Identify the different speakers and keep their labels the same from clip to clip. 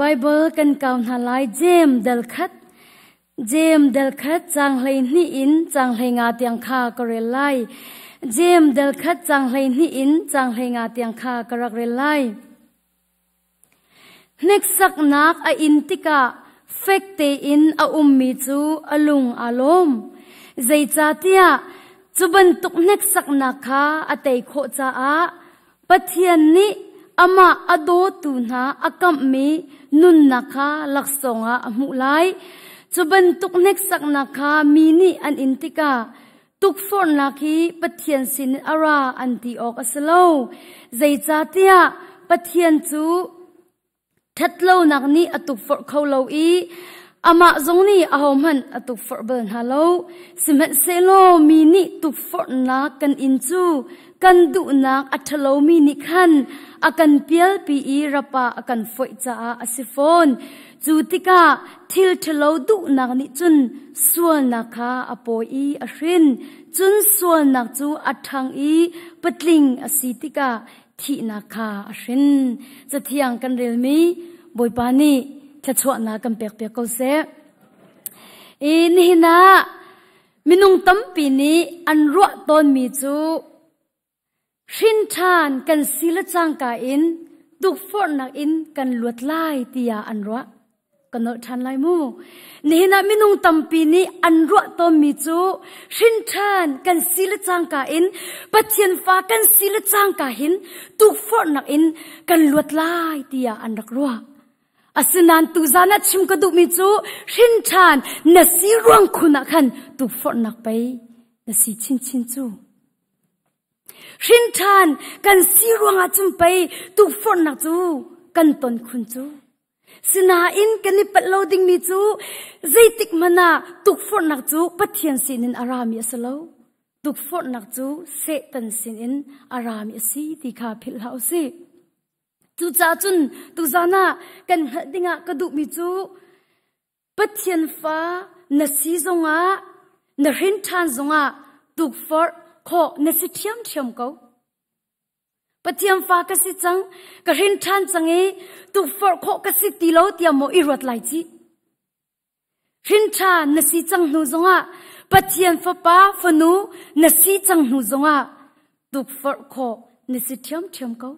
Speaker 1: Bible kan kaun halai Jem delkhat chang hlei ni in chang hlei nga tiang kha korelai Jem delkhat chang hlei ni in chang hlei nga tiang kha karak relai Next sak nak a intika fekte in a ummi chu alung alom zai cha tia chuban tuk next sak nakha atei kho cha a pathian ni ama ado tu na akam mi nun nakha laksonga amu lai chuban tuk next sak nakha mini an intika tuk for nakhi pathian sin ara anti ok aslo zai cha tia pathian chu thatlo nakni atuk for kholo I ama zongni ahomhan atuk for ban halo simet selo mini tuk for na kan inchu kan du nak athalo mini khan akan pial pi I rapa akan foi cha asifon jutika thil thalo du nak ni chun sual nakha apoi I ahrin chun sual nak chu athang I patling asitika thi nakha ahrin zathiang kan relmi boipani thachwa na kan pek pek ko se ni na minung tampi ni anro ton mi chu shin than kan sila chang ka in duk for nak in kan luat lai tia anro kan no than lai mu ni na minung tampi ni anro ton mi chu shin than kan sila chang ka in pathian fa kan sila chang ka hin duk for nak in kan luat lai tia anrak ro asinan tuzana chim ka du mi chu shin than na si ruang khuna khan tu for nak pai na si chin chin chu shin than kan si ruang a chum pai tu for nak chu kan ton khun chu sina in kan ni pat loading mi chu zaitik mana tu for nak chu pathian sin in arami asalo tu for nak chu se tan sin in arami si ti kha phil hau si tu cha chun tu zana kan dinga kadu mi chu pathian fa na si zonga na rin than zonga tu for kho na si thiam ko pathian fa ka si chang ka rin than change tu for kho ka si ti lo tia mo I rot lai chi rin than na si chang nu zonga pathian fa pa fa nu na si chang nu zonga tu for kho na si thiam ko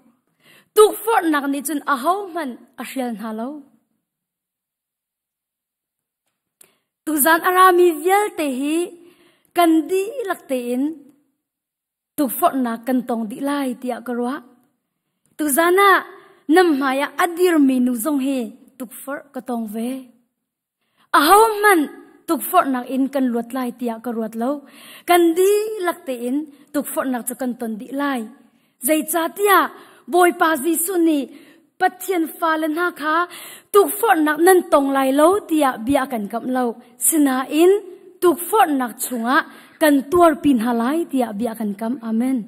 Speaker 1: tuk for nak ni chun ahau man ahrial halo tuzan arami vial te hi kandi lakte in tuk for nak kan tong di lai tia karwa tuzana namhaya adir minu zong he tuk for ka tong ve ahau man tuk for nak in kan luat lai tia karwat lo kandi lakte in tuk for nak chu kan ton di lai zai cha tia boy pa jisu ni pathian falen ha kha tuk for nak nan tong lai lo tia bia kan kam lo sina in tuk for nak chunga kan tuar pin halai tia bia kan kam amen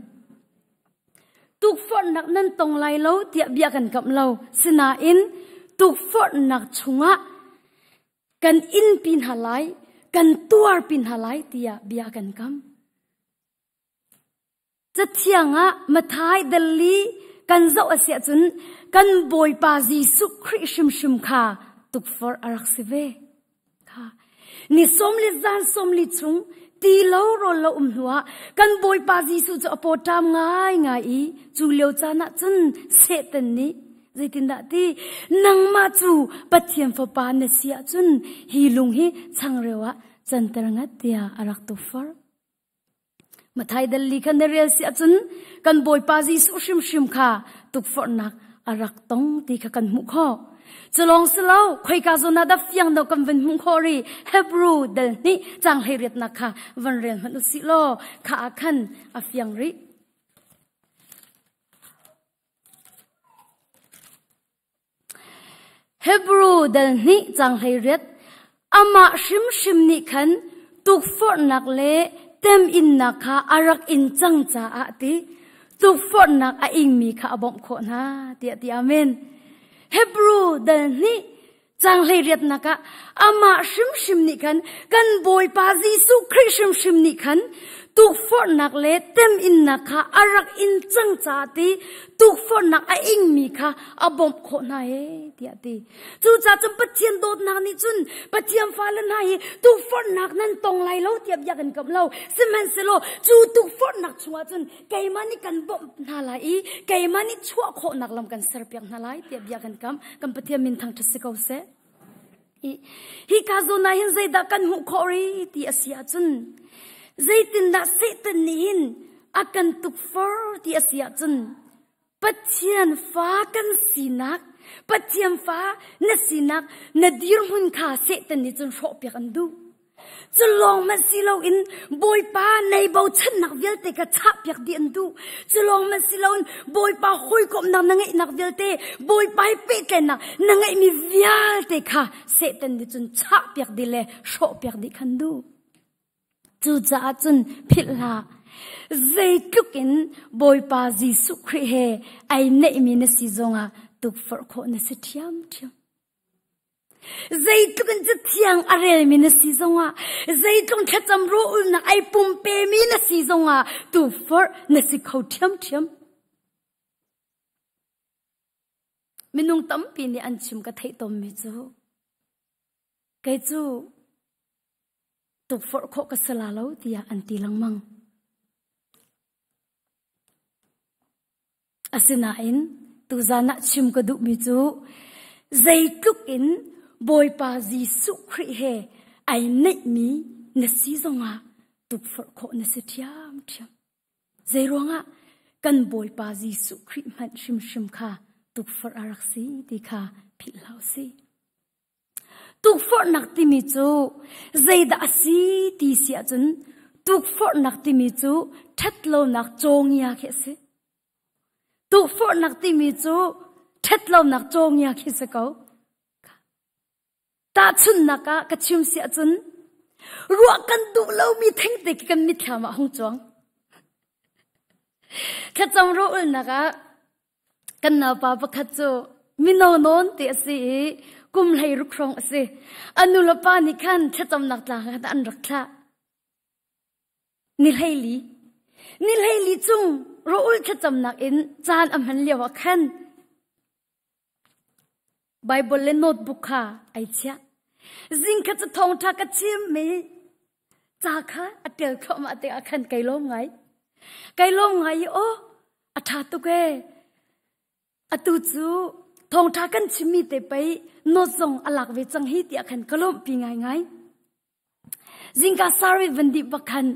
Speaker 1: tuk for nak nan tong lai lo tia bia kan kam lo sina in tuk for nak chunga kan in pin halai kan tuar pin halai tia bia kan kam zathianga mathai dali kan zau asia chun kan boy pa jisu khri shim kha tuk for arak sive kha ni somli zan somli chung ti lo ro lo huwa kan boy pa jisu chu apotam ngai I chu leo chana chun setan ni zaitin da ti nangma chu pathiam fa pa na sia chun hi lung hi changrewa chantaranga tia arak tuk for mathai dalli khan real si achun kan boy pa jisu shim kha tuk for nak arak tong ti kha kan mu kho chalong selo khoi ka zona da fyang do kan ven mu kho ri hebrew dal ni chang heret na kha van ren han si lo kha khan a fyang ri hebrew dal ni chang heret ama shim ni khan tuk for nak le tem in nakha arak in chang cha ati tuk for nak a ing mi kha abom kho na ti amen hebrew dal ni chang hlei riat naka ama shim ni kan boy pa jisu khri shim ni kan ตุกฟอนักเล่เต็มอินนักค่ะอารักอินจังจ้าตีตุกฟอนักอิงมีค่ะอาบอมโคนายเดียตีจู่จ้าจำปัจเจียนโดดนักนี่จุนปัจเจียนฟ้าละนายตุกฟอนักนั้นตรงไหลเราเทียบยากันกับเราสิมันสิโลจู่ตุกฟอนักชัวจุนไก่มันนี่กันบอมนาลายไก่มันนี่ชัวโคนักลำกันเสียเปียกนาลายเทียบยากันกันปัจเจียนมินทางทัศน์เขาเสฮิคาโซนาหินใจดักกันหุคอรีตีอาเซียจุนใจตินดักเซตันนินอากันตุกฟอร์ตีอาเซียจุนปัจเจียนฟ้ากันสีนักปัจเจียนฟ้าเนสีนักนดีรมุนขาเซตันนิจุนโชเปียกันดูจะลองมันสิเราอินบอยป้าในเบาฉันนักเวลเตกชับเปียกเดียนดูจะลองมันสิเราอินบอยป้าคุยกับนังไงนักเวลเตบอยป้าเป็ดเลยนังไงมีเวลเตค่ะเซตันนิจุนชับเปียกดีเลยโชเปียกดีกันดูจู่จ้าจุนพิลาใจทุกินบอยป้าจีสุครีเฮไอเนมีนสิจงอาตุกฟอร์โคนสิเทียมใจทุกินจะเทียงอะไรมีนสิจงอาใจทุกขัดจำรู้นักไอปุ่มเปมีนสิจงอาตุกฟอร์นสิเขาเทียมมินุงตั้มปีนี้อันชิมกระเทยตอมมิจูไกจูตุกฟอร์โคกสลาลาวตียอันตีลังมังอาศินาอินตุจานะชิมกระดุมิจูใจทุกินบอยปาจีสุครีเฮไอเนมีนสีจงอาตุกฟอร์โคนสิเทียมใจร้องอ่ะกันบอยปาจีสุครีมันชิมค่ะตุกฟอร์อารักซีดีค่ะพิลาวซีตุกฟอร์นักติมิจูใจดาซีตีเสียจนตุกฟอร์นักติมิจูทัดโลนักจงยาเข้าสิตุกฟอร์นักติมิจูทัดโลนักจงยาเข้าสิเขาตาชุนนักกะชิมเสียจนรัวกันดูเรามีทั้งเด็กกันมิถามาห้องจวงข้าจำรู้นักกันนาปาปะข้าจูมิโนนนเตสิกุมไหลรุกรองสิอนุลปานิคันข้าจำนักตาข้าอันรักข้านิลลีจุงรู้ข้าจำนักอินจานอมันเลียวขันไบเบิลเลนโนตบุ๊กค่ะไอเชียจิงข้าจะท่องทักชิมมีจ้าค่ะอัดเดียวเข้ามาเตะขันไกลล้มไงโอ้อัฐาตุเกอตุจูทองทักันชิมีเตไปโนซงอลักเวจังฮิตยาขันกล้มปีไงจิงกาสารีวันดีบักขัน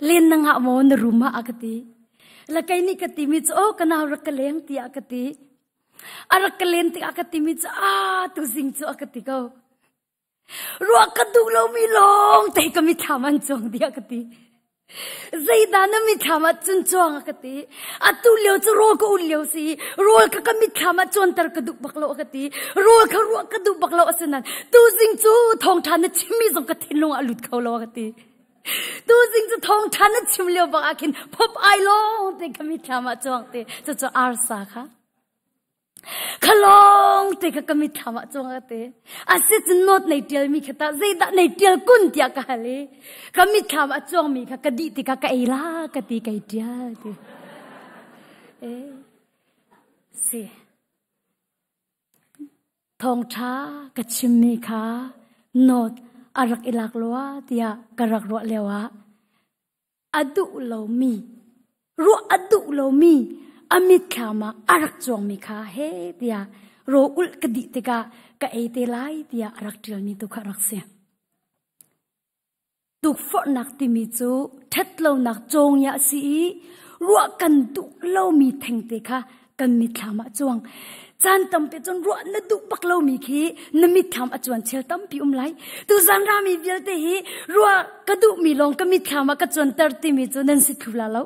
Speaker 1: เล่นนังหะโมนรูมาอากติละไกนี่กติมิจโอกันเอารักเลงตีอากติอารักเลงตีอากติมิจตุจิงจูอากติเขารัวกระดูเรามีลงแต่ก็มีทามันจงตีอากติใจดานะมีธรรมะจนจวงกติอัตุเลียวจะรัวก็อุเลียวสิรัวก็มีธรรมะจนตระกระดูกบักโลกติรัวกระดูกบักโลสนันตูจิงจูทองทานชิมีจงกติลงอลุดเขาโลกติตูจิงจูทองทานชิมเลียวบักอาคินพบไอโลแต่ก็มีธรรมะจวงติจะอาร์สาค่ะขลองแต่ก็มีธรรมะจงอาเตอาศัยจนโนดในเดียวมีแค่ตาใจดในเดียวกุนเดียกันเลยก็มีธรรมะจงมีค่ะกดีติกะไอลากดีกะเดียเตสิทองช้ากะชิมมีค่ะโนดอารักอิลักลัวเดียกะรักรัวเลวะอดุโลมีรัวอดุโลมีอมิตขามาอารักจงมีค่ะเฮเดียโรอุลกดิติกากะเอเตไลเดียอารักเดียมีตุกรักเสียตุกฟอนักติมิจูทัดเลานักจงยาสีรัวกันตุเลามีแทงเตค่ะกันมิตขามาจวงจานตั้มเปจนรัวนดุปักเลามีขี้นมิตขามอจวนเชลตั้มปีไลตุจานรามีเวลเตฮีรัวกระดุมีลงกันมิตขามากระจวนตัดติมิจูนันสิทุลาเลา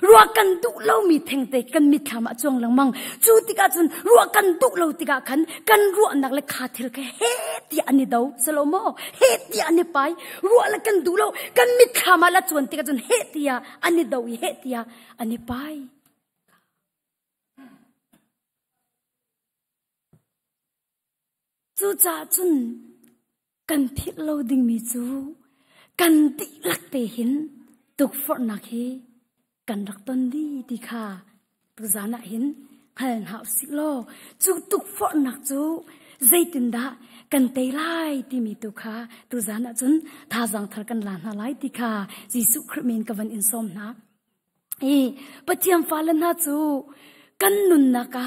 Speaker 1: รัวกันดุเล่ามีแทงเตกันมิดขามจงหลังมังจูติกาจนรัวกันดุเล่าติกาขันกันรัวนักเล็กขาเทลแค่เฮตีอันนี้ดาวสโลโมเฮตีอันนี้ไปรัวละกันดุเล่ากันมิดขามละจวนติกาจนเฮตีอันนี้ดาวเฮตีอันนี้ไปจูจ่าจนกันพิษเราดิ่งมีจูกันติลักเตหินตุ ตุกฟอร์นักฮีกันรักต้นดีดีค่ะตุจานะหินหันหาสิโลจูตุกฟอร์นักจูใจตินดากันเตยไล่ที่มีตุค่ะตุจานะจนท่าจังทารกันลานหาไล่ดีค่ะจิสุคริมินกับวันอินสมนะปะเทียมฟ้าลันหาจูกันนุนนักะ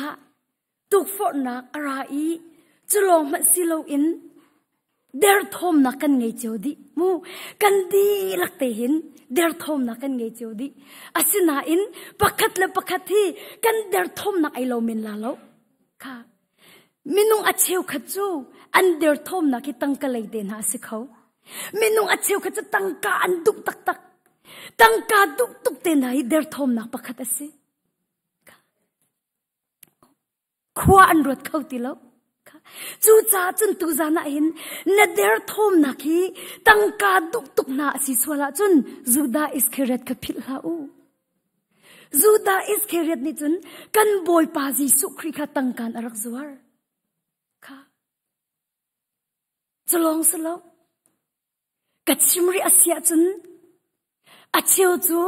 Speaker 1: ตุกฟอร์นักอะไรจุลองมัสิโลอินเดร์ทอมนักกันไงเจ้าดิมูกันดีลักเตหินเดร์ทอมนักกันไงเจ้าดิอาศินาอินปักขัดเลปักขัดที่กันเดร์ทอมนักไอโลมินลาโลค่ะมินุงอัจเชวขัดจูอันเดร์ทอมนักที่ตั้งกะเลยเดนหาสิเขามินุงอัจเชวขัดจะตั้งกาอันดุกตักตักตั้งกาดุกตุกเดนหาเดร์ทอมนักปักขัดสิขวาอันรวดเข้าตีโลจูจ้าจนตุจานะเห็นนเดร์ทอมนักฮีตั้งกาดุกตุกนาสิสวละจนจูดาอิสเคเรตกับพิลลาอูจูดาอิสเคเรตนี่จนกันบอยปาจิสุคริกาตั้งการอรักจวร์ค่ะจะลองสลบกัดชิมริอาเซียจนอาเชียวจู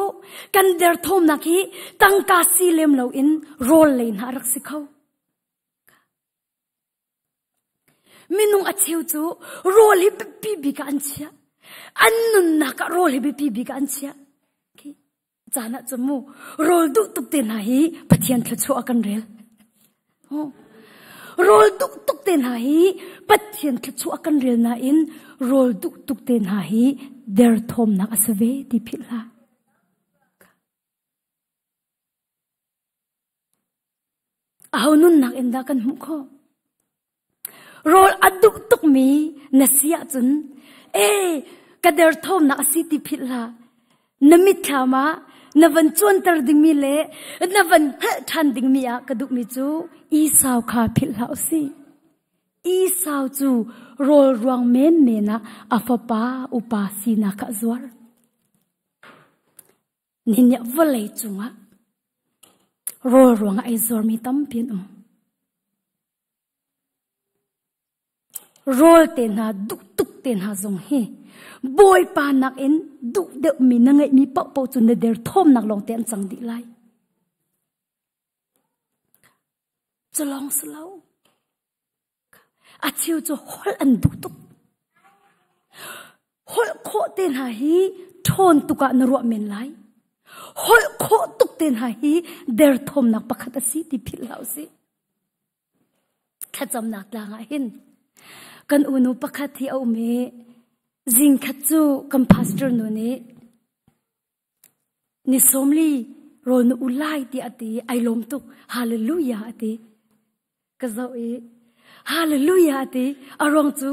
Speaker 1: กันเดร์ทอมนักฮีตั้งกาซีเลมเลวอินโรลเลนหารักสิเขามินุงอาเชียวจูโรลฮิบปีบิกันเชียอันนุนนักโรลฮิบปีบิกันเชียจานะจมูโรลดุตุกเตนหาฮีปะเทียนทะชัวกันเรลโรลดุตุกเตนหาฮีปะเทียนทะชัวกันเรลนาอินโรลดุตุกเตนหาฮีเดร์ทอมนักอสเวดิพิลาเอานุนนักเอ็นดากันมุขโรลอดุตุกมีนเสียจนกระเดร์ทอมนักสิติพิลานมิดขามานวันจวนตรดิงมีเล่นวันทันดิงมีอะกระดุกมีจูอีสาวขาพิลาสิอีสาวจูโรลรวงเมนเมนะอัฟปาอุปาสีนักจวร์นี่เนี่ยวลัยจุงะโรลรวงไอจวร์มีตั้มเพียนโรลเตนหาดุกตุกเตนหาจงเฮบอยปานักเอ็นดุเดมีนังไงมีเป่าเป่าจนเดร์ทอมนักลองเตนจังดีไลจะลองสลาวอาเชียวจะฮอลอันดุกตุกฮอลโคเตนหาฮีทอนตุกะนรัวเมนไลฮอลโคตุกเตนหาฮีเดร์ทอมนักปักขัดสิติพิลลาวสิขจำนักลางเห็นกันอุนุปักขัดที่เอาเมจิงขัดจูกัมพาสเตอร์โนเนนิสมลีโรนอุไลที่อติไอลมตุกฮาเลลูยาอติกะเจ้าฮาเลลูยาอติอารองจู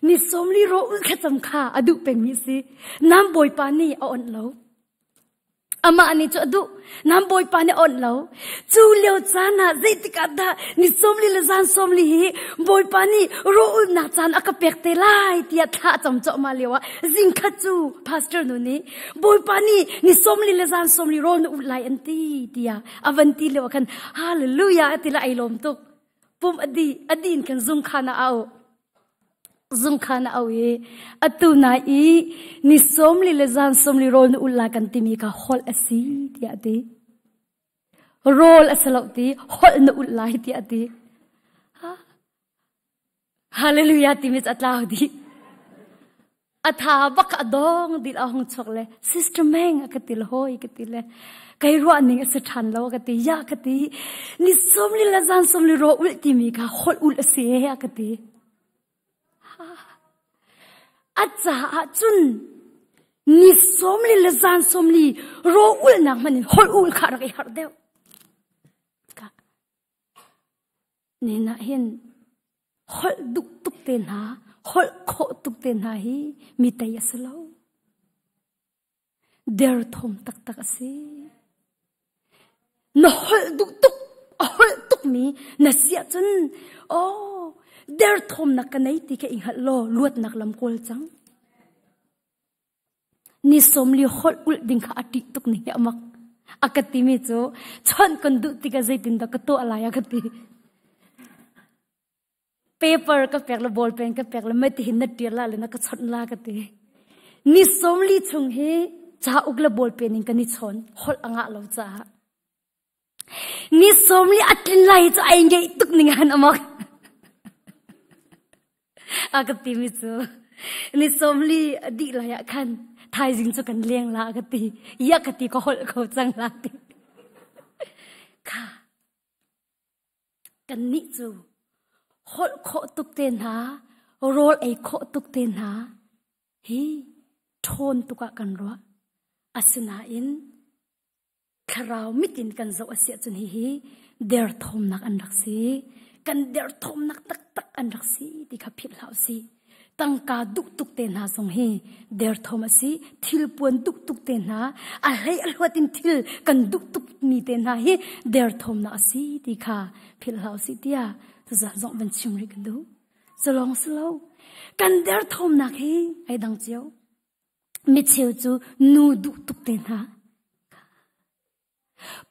Speaker 1: นิสมลีโรอุขจำข้าอดุเป็นมิสิน้ำบอยปานีอ่อนเลวอามาอันนี้จะดูน้ำบอยปานีอ่อนเลวจูเลียวจานะใจติกาดานิสมลีละจานสมลีบอยปานีโรอุนักจานอักเปกเตไลที่อัฐาจำจ่อมาเลียวจิงขัดจูพาสเตอร์นูนี่บอยปานีนิสมลีละจานสมลีโรนอุไลอันตีที่อวันตีเลียวกันฮาเลลูยาติละไอลมตุกปุ่มอดีนกันซุงขานาเอาซุงขานาเอาอตุนาอีนิสมลีละจานสมลีโรนอุไลกันติมีกาฮอลอสีที่อดีโรลอสลอตีฮอลนอุไลที่อดีฮาเลลูยาติมิสอัตลาดีอัฐาบักอดองดิลอาหงชกเลยซิสเตอร์แมงกติลโฮยกติเลยไกรัวนิงสถานแล้วกติยากตินิสมลิละจานสมลิโรอุลติมีกาฮอลอุลเสียกติอาจารย์จุนนิสมลิละจานสมลิโรอุลนักมันฮอลอุลขารักฮาร์เดวนี่นะเห็นฮอลดุกตุกเตนหาฮอลโคตุกเตนหาฮีมีแต่ยาสลาวเดร์ทอมตักตักสินฮอลดุกตุกฮอลตุกมีนัสยาจนโอ้เดร์ทอมนักกันไหนที่แกอิงฮัลโลลวดนักลำโกลจังนี่สมลีฮอลอุลดิงข้าอดีตุกนี่ยามักอากติมิโจฉันคนดุติกาใจตินตะกตัวอะไรอากติpaper ก็แปลกละบอลเพนก็แปลกละไม่ติหินนัดเดียร์ละเลยนะก็ชนลากตินิสมลีชงเฮ จ้าอุกละบอลเป็นกันนิชนฮอลอ่างเราจ้านิสมลีอัดลินไลจะไอ้เงยตุกนิงานอมอกอากติมิจูนิสมลีดีลายคันไทยจิงจุกันเลี้ยงลากติยากติก็ฮอลเขาจังลาติค่ะกันนิจูฮอลโคตุกเตนหาโรลไอโคตุกเตนหาฮีทนตุกกันรัวอาสนาอินคราวมิตินกันโซอาเซียจนฮีเดร์ทอมนักอันรักสีกันเดร์ทอมนักตักอันรักสีที่ขับผิดเหล่าสีตั้งกาดุกตุกเตนหาทรงฮีเดร์ทอมสีทิลปวนดุกตุกเตนหาอะไรอะไรวัตินทิลกันดุกตุกมีเตนหาฮีเดร์ทอมนักสีที่ขับผิดเหล่าสีที่อ่ะจะจะส่งเป็นชิมริกันดูสลองสโลกันเดร์ทอมนักฮีไอ้ดังเจียวมิเชลจูนูดุกตุกเตนหา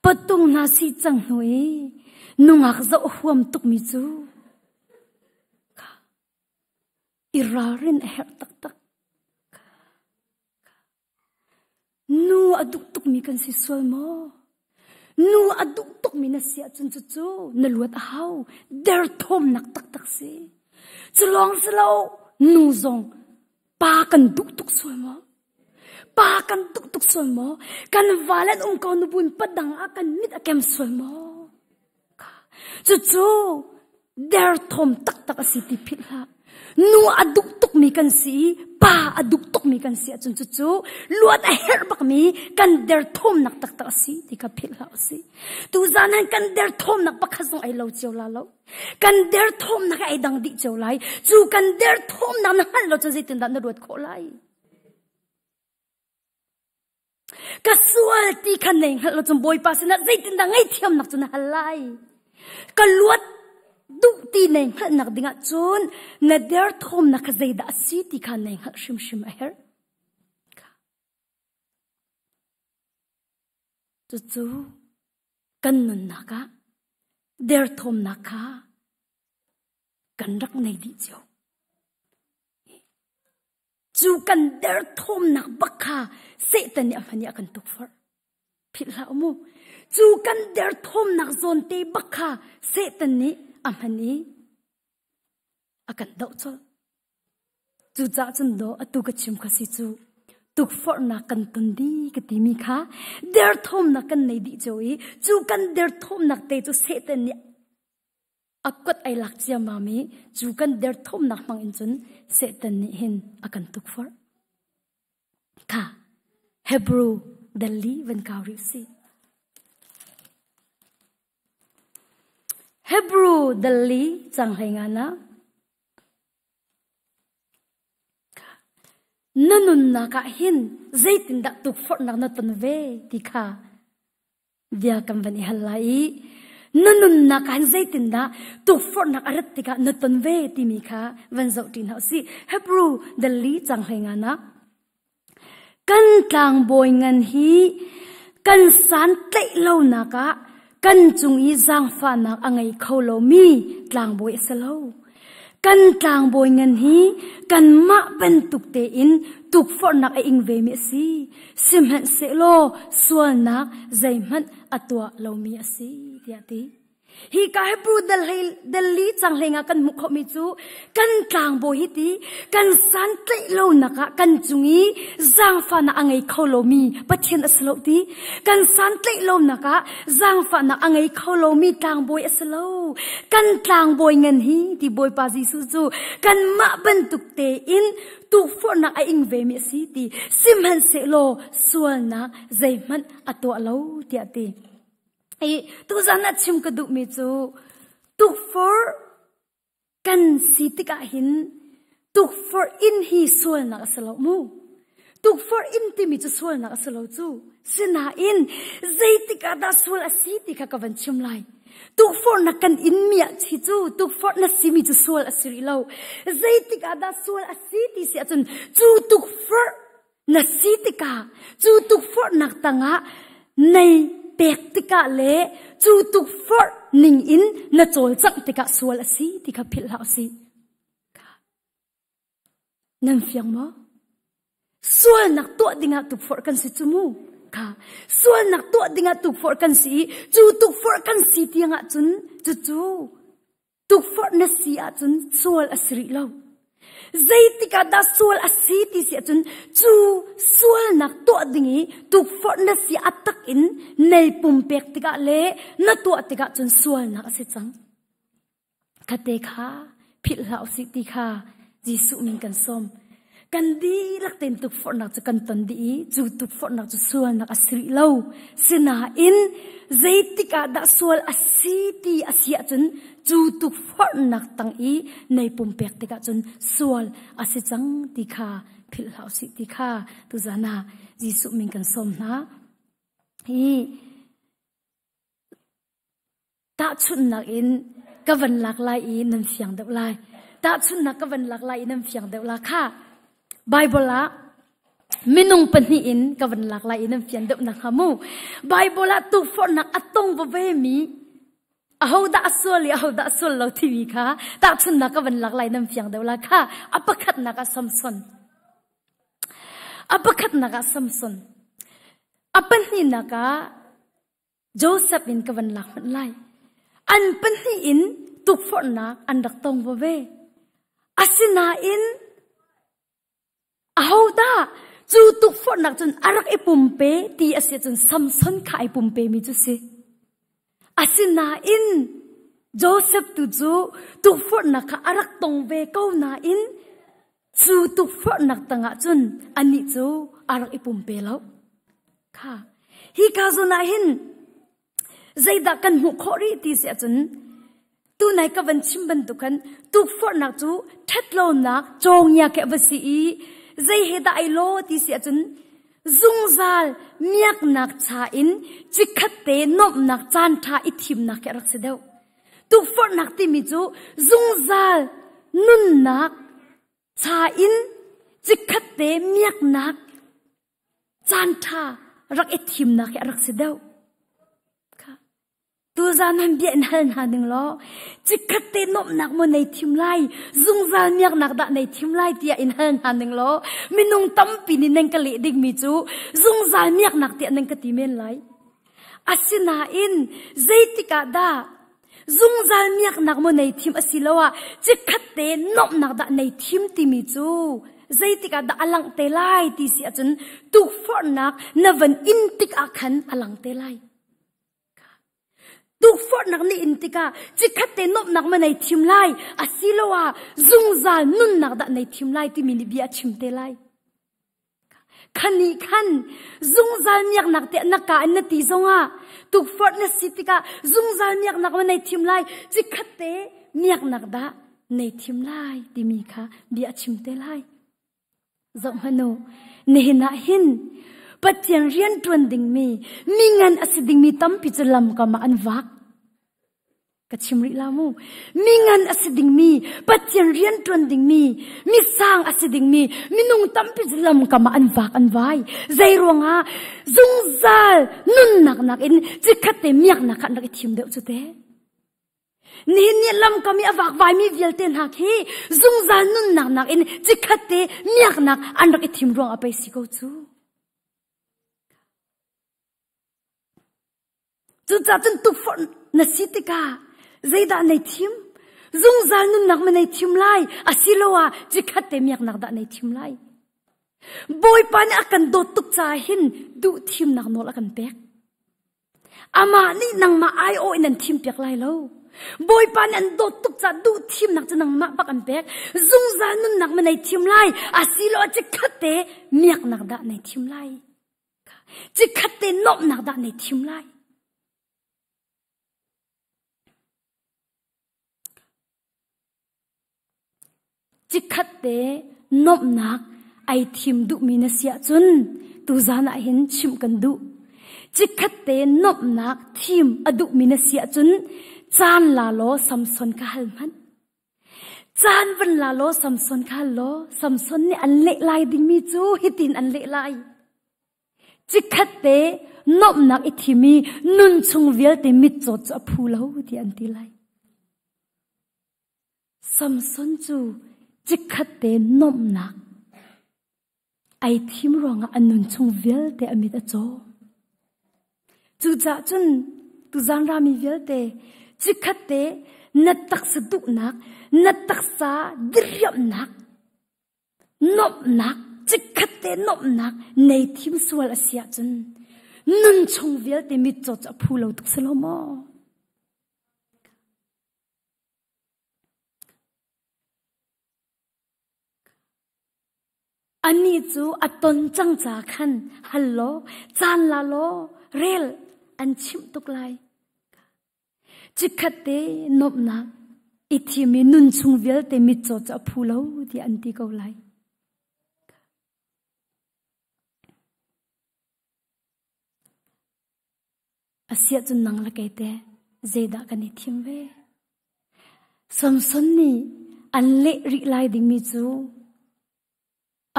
Speaker 1: ปะตุงนาสีจังหน่วยนุ่งอักจะอวมตุกมิจูอิรารินเฮรตักตักนูอดุกตุกมีกันสิสวยมอนูอดุกตุกมีนาเสียจนจู่นลวดเอาเดร์ทอมนักตักตักสิจะลองสโลนูซงปากันดุกตุกสวยมอปากันตุกตุกสวยมอกันวาเลนกอนบุญปัดดังอากันนิดอาเกมสวยมอจู่เดร์ทอมตักตักสิติพิลานูอดุกตุกมีกันสีปาอดุกตุกมีกันสีจนจู่ลวดเฮร์บักมีกันเดร์ทอมนักตักตักสิติกับพิลาสิตูจานันกันเดร์ทอมนักปักขะซงไอเลาเจียวลาเลากันเดร์ทอมนักไอดังดิเจียวไลจู่กันเดร์ทอมนักฮันเราจะจิตินดันนรวดโคไลก็สวดที่ขันเองเราจมบอยปัสนะใจตินดังไอเทียมนักจนฮัลไลก็ลวดดุตีเองนักดิ่งจนนาเดอร์ทอมนักใจดัสีที่ขันเองชิมชิมเอร์จู่กันนุนนักเดอร์ทอมนักกันรักในดิเจ้าจู่กันเดอร์ทอมนักบักค่ะเสตันเนี่ยมันเนี่ยกันตุกฟอร์ผิดแล้วมูจู่กันเดอร์ทอมนักโซนเตบักค่ะเสตันนี่มันนี่อากันดาวจ้ะจู่จ้าจันโดอตุกชิมกสิจู่ตุกฟอร์นักกันตันดีกติมีค่ะเดอร์ทอมนักกันในดิเจ้าอีจู่กันเดอร์ทอมนักเตจู่เสตันเนี่ยอากดไอหลักเจียมามีจู่กันเดอร์ทอมนักมังอินจนเสตันนี่เห็นอากันตุกฟอร์ค่ะเฮบรูดัลลีวันกาวริซีเฮบรูดัลลีจังไห้งานะนั่นนุนนักหินใจตินดักตุกฟอร์นักนัตันเวติค่ะเดียกันวันนี้ฮัลไลนั่นนุนนักหินใจตินดักตุกฟอร์นักอารัตติกะนัตันเวติมีค่ะวันเจ้าตินเขาสิเฮบรูดัลลีจังไห้งานะกันกลางบอยเงินฮีกันสันเตะเล่านักกันจุงอีจังฟ้านักอังไงเขาโลมีกลางบอยเสลากันกลางบอยเงินฮีกันมาเป็นตุกเตอินตุกฟอร์นักอิงเวมิสีสิมหันเสโลส่วนนักใจมันอตัวโลมีสีเดียตีฮีกาเฮบรูดัลลีจังเลงกันมุขมิจูกันกลางโบฮิตีกันสันเตะโลนักกันจุงีจังฟ้านักอังไงเขาโลมีปัจเจนอสโลตีกันสันเตะโลนักจังฟ้านักอังไงเขาโลมีกลางโบยอสโลกันกลางโบยเงินฮีที่โบยปาจิสุจูกันมาบันตุกเตอินตุกฟอร์นักอิงเวมิสีตีสิมหันเสโลส่วนนักใจมันอตัวโลเดียตีตุจานัดชิมกระดูกมิจูตุกฟอร์กันสิติกาหินตุกฟอร์อินฮีส่วนนักสโลมูตุกฟอร์อินที่มิจูส่วนนักสโลจูสินาอินใจติกาดาส่วนอสิติกากันชิมไลตุกฟอร์นักกันอินเมียชิจูตุกฟอร์นักสิมิจูส่วนอสิริโลใจติกาดาส่วนอสิติเสียจนจูตุกฟอร์นักสิติกาจูตุกฟอร์นักตังะในเปกติกาเล่จูตุกฟอร์นิงอินน่าโจลจังติกาสวลสีติกาพิลาสีนั่นเฟียงมั้ ส่วนนักตัวดิ่งตุกฟอร์กันสิจูมูค่ะส่วนนักตัวดิ่งตุกฟอร์กันสิจูตุกฟอร์กันสิที่งะจุนจูตุกฟอร์นสิอาจุนส่วนอสิริเราใจติกาดาส่วนอสิติสิอาจุนจูส่วนนักตัวดิ่งตุกฟอร์นสิอัตักอินในปุ่มเปกติกาเล่นักตัวติกาจุนส่วนนักสิจังคเตค่ะผิดเหล่าสิติค่ะจิสุมิงกันสมกันดีลักเต็นตุกฟอร์นักจะกันตันดีจูตุกฟอร์นักจะส่วนนักอสิริเล่าสินาอินใจติกาดาส่วนอสิติอสิอาจุนจูตุกฟอร์นักตั้งอีในปุ่มเปกติกาจุนส่วนอสิจังติค่ะผิดเหล่าสิติค่ะตุจานาจิสุมิงกันสมนะฮีตาชุนนักอินก็วันหลากหลายอีนั่นเสียงเดียวเลยตาชุนนักก็วันหลากหลายอีนั่นเสียงเดียวละค่ะไบเบิลละมินุงปนีอินก็วันหลากหลายอีนั่นเสียงเดียวนักฮามูไบเบิลละตุกฟอนักอัตตงบเวมีเอาดาส่วนเอาดาส่วนเราทีวีค่ะตาชุนนักก็วันหลากหลายนั่นเสียงเดียวละค่ะอัปคัดนักสัมสนอัปคัดนักสัมสนอัปนีนักโจเซฟอินก็วันหลากมันไลอันเป็นที่อินตุกฟอนักอันดักตรงบ่เวอาศินาอินเอาดาจูตุกฟอนักจนอารักไอปุ่มเปตีอาศิจนซัมซอนขายปุ่มเปมีจุสิอาศินาอินโจเซฟจูตุกฟอนักอารักตรงเวเก้านาอินจูตุกฟอนักตั้งจนอันนี้จูอารักไอปุ่มเปแล้วค่ะฮิกาจุนาหินใจดักกันหุขอรีตีเสียจนตูนายกับวันชิมบันตุกันตุกฟอนักจูทัดโลนักจงยาแกวสีใจเฮดไอโลตีเสียจนซุงซาลเมียกนักชาอินจิคัดเตนบนักจานทาอิทิมนักแกรักเสดวตุกฟอนักตีมิจูซุงซาลนุนนักชาอินจิคัดเตเมียกนักจานทารักอิทิมนักแกรักเสดวตัวจานันเบียนหันหาหนึ่งล้อจิกเตนบหนักมันในทิมไล่ซุงจานเมียกหนักดะในทิมไล่เตียอินหันหาหนึ่งล้อมินุงตั้มปีนินังกะเลดิกมิจูซุงจานเมียกหนักเตียนังกะติเมนไล่อาศินาอินเจติกาดาซุงจานเมียกหนักมันในทิมอศิลวะจิกเตนบหนักดะในทิมติมิจูเจติกาดาอลังเตไลตีเสียจนตุกฟอนักนวันอินติกอาคันอลังเตไลตุกฟอนักนี่อินติกาจิคัดเตนบนักมาในทิมไลอาศิลวะซุงจานุนนักดะในทิมไลที่มินิบิอาชิมเตไลขันนี้ขันซุงจาเมียกนักเตนักกาอันนตีซงอ่ะตุกฟอนักสิติกาซุงจาเมียกนักมาในทิมไลจิคัดเตเมียกนักดะในทิมไลที่มีค่ะบิอาชิมเตไลจงมโนเนน่าหินปัจจัยเรียนตวนดิ่งมีเงินอสิดิ่งมีตั้มพิจลำกามาอันวักกัชิมริลามูมีเงินอสิดิ่งมีปัจจัยเรียนตวนดิ่งมีสร้างอสิดิ่งมีนุ่งตั้มพิจลำกามาอันวักอันไว้ใจรวงอ่ะซุงซาลนุ่นนักอินจิคัดเตมียกนักทิมเดียวจุดเตนี่ลำกามีอวักไว้มีเวลเตนหักฮีซุงซาลนุ่นนักอินจิคัดเตมียกนักอันนักทิมรวงอไปสิโกจูจุดจัดจนตุกฟอนนัสิติกาใจด่าในทิมซุงซาลนุนนักมันในทิมไลอาศิลวะจิคัดเตมียกนักด่าในทิมไลบอยปานอากันโดตุกจ่าหินดูทิมนักโนละกันเปกอามานี่นังมาไอโอนันทิมเปียกไลแล้วบอยปานอันโดตุกจ่าดูทิมนักจะนังมาปักอันเปกซุงซาลนุนนักมันในทิมไลอาศิลวะจิคัดเตมียกนักด่าในทิมไลจิคัดเตนบนักด่าในทิมไลจิคัดเตนบนักไอทิมดุมีนเสียจุนตูจานะเห็นชิมกันดุจิคัดเตนบนักทิมอดุมีนเสียจุนจานลาโลซัมซอนกาฮัลมันจานวันลาโลซัมซอนกาฮัลโลซัมซอนนี่อันเละลายดิมีจูฮิตินอันเละลายจิคัดเตนบนักไอทิมีนุนชงเวลเตมิดโจจะพูเล่าที่อันติไลซัมซอนจูจิคัดเตนบนัก ai thim ronga anun chung vel te amit a cho chu cha chun tu zan ra mi vel te chikhat te na tak sa du nak na tak sa diryam nak nop nak chikhat te nop nak nei thim sual asia chun nun chung vel te mit cho cha phulo tuk salomo ani chu aton chang cha khan hallo chan la lo rel an chim tuk lai chikhat te nop nak ithimi nun chung vel te mit cho cha phulo ti an ti ko lai asia chun nang la kai te zeda kan ithim ve samson ni an le ri lai ding mi chu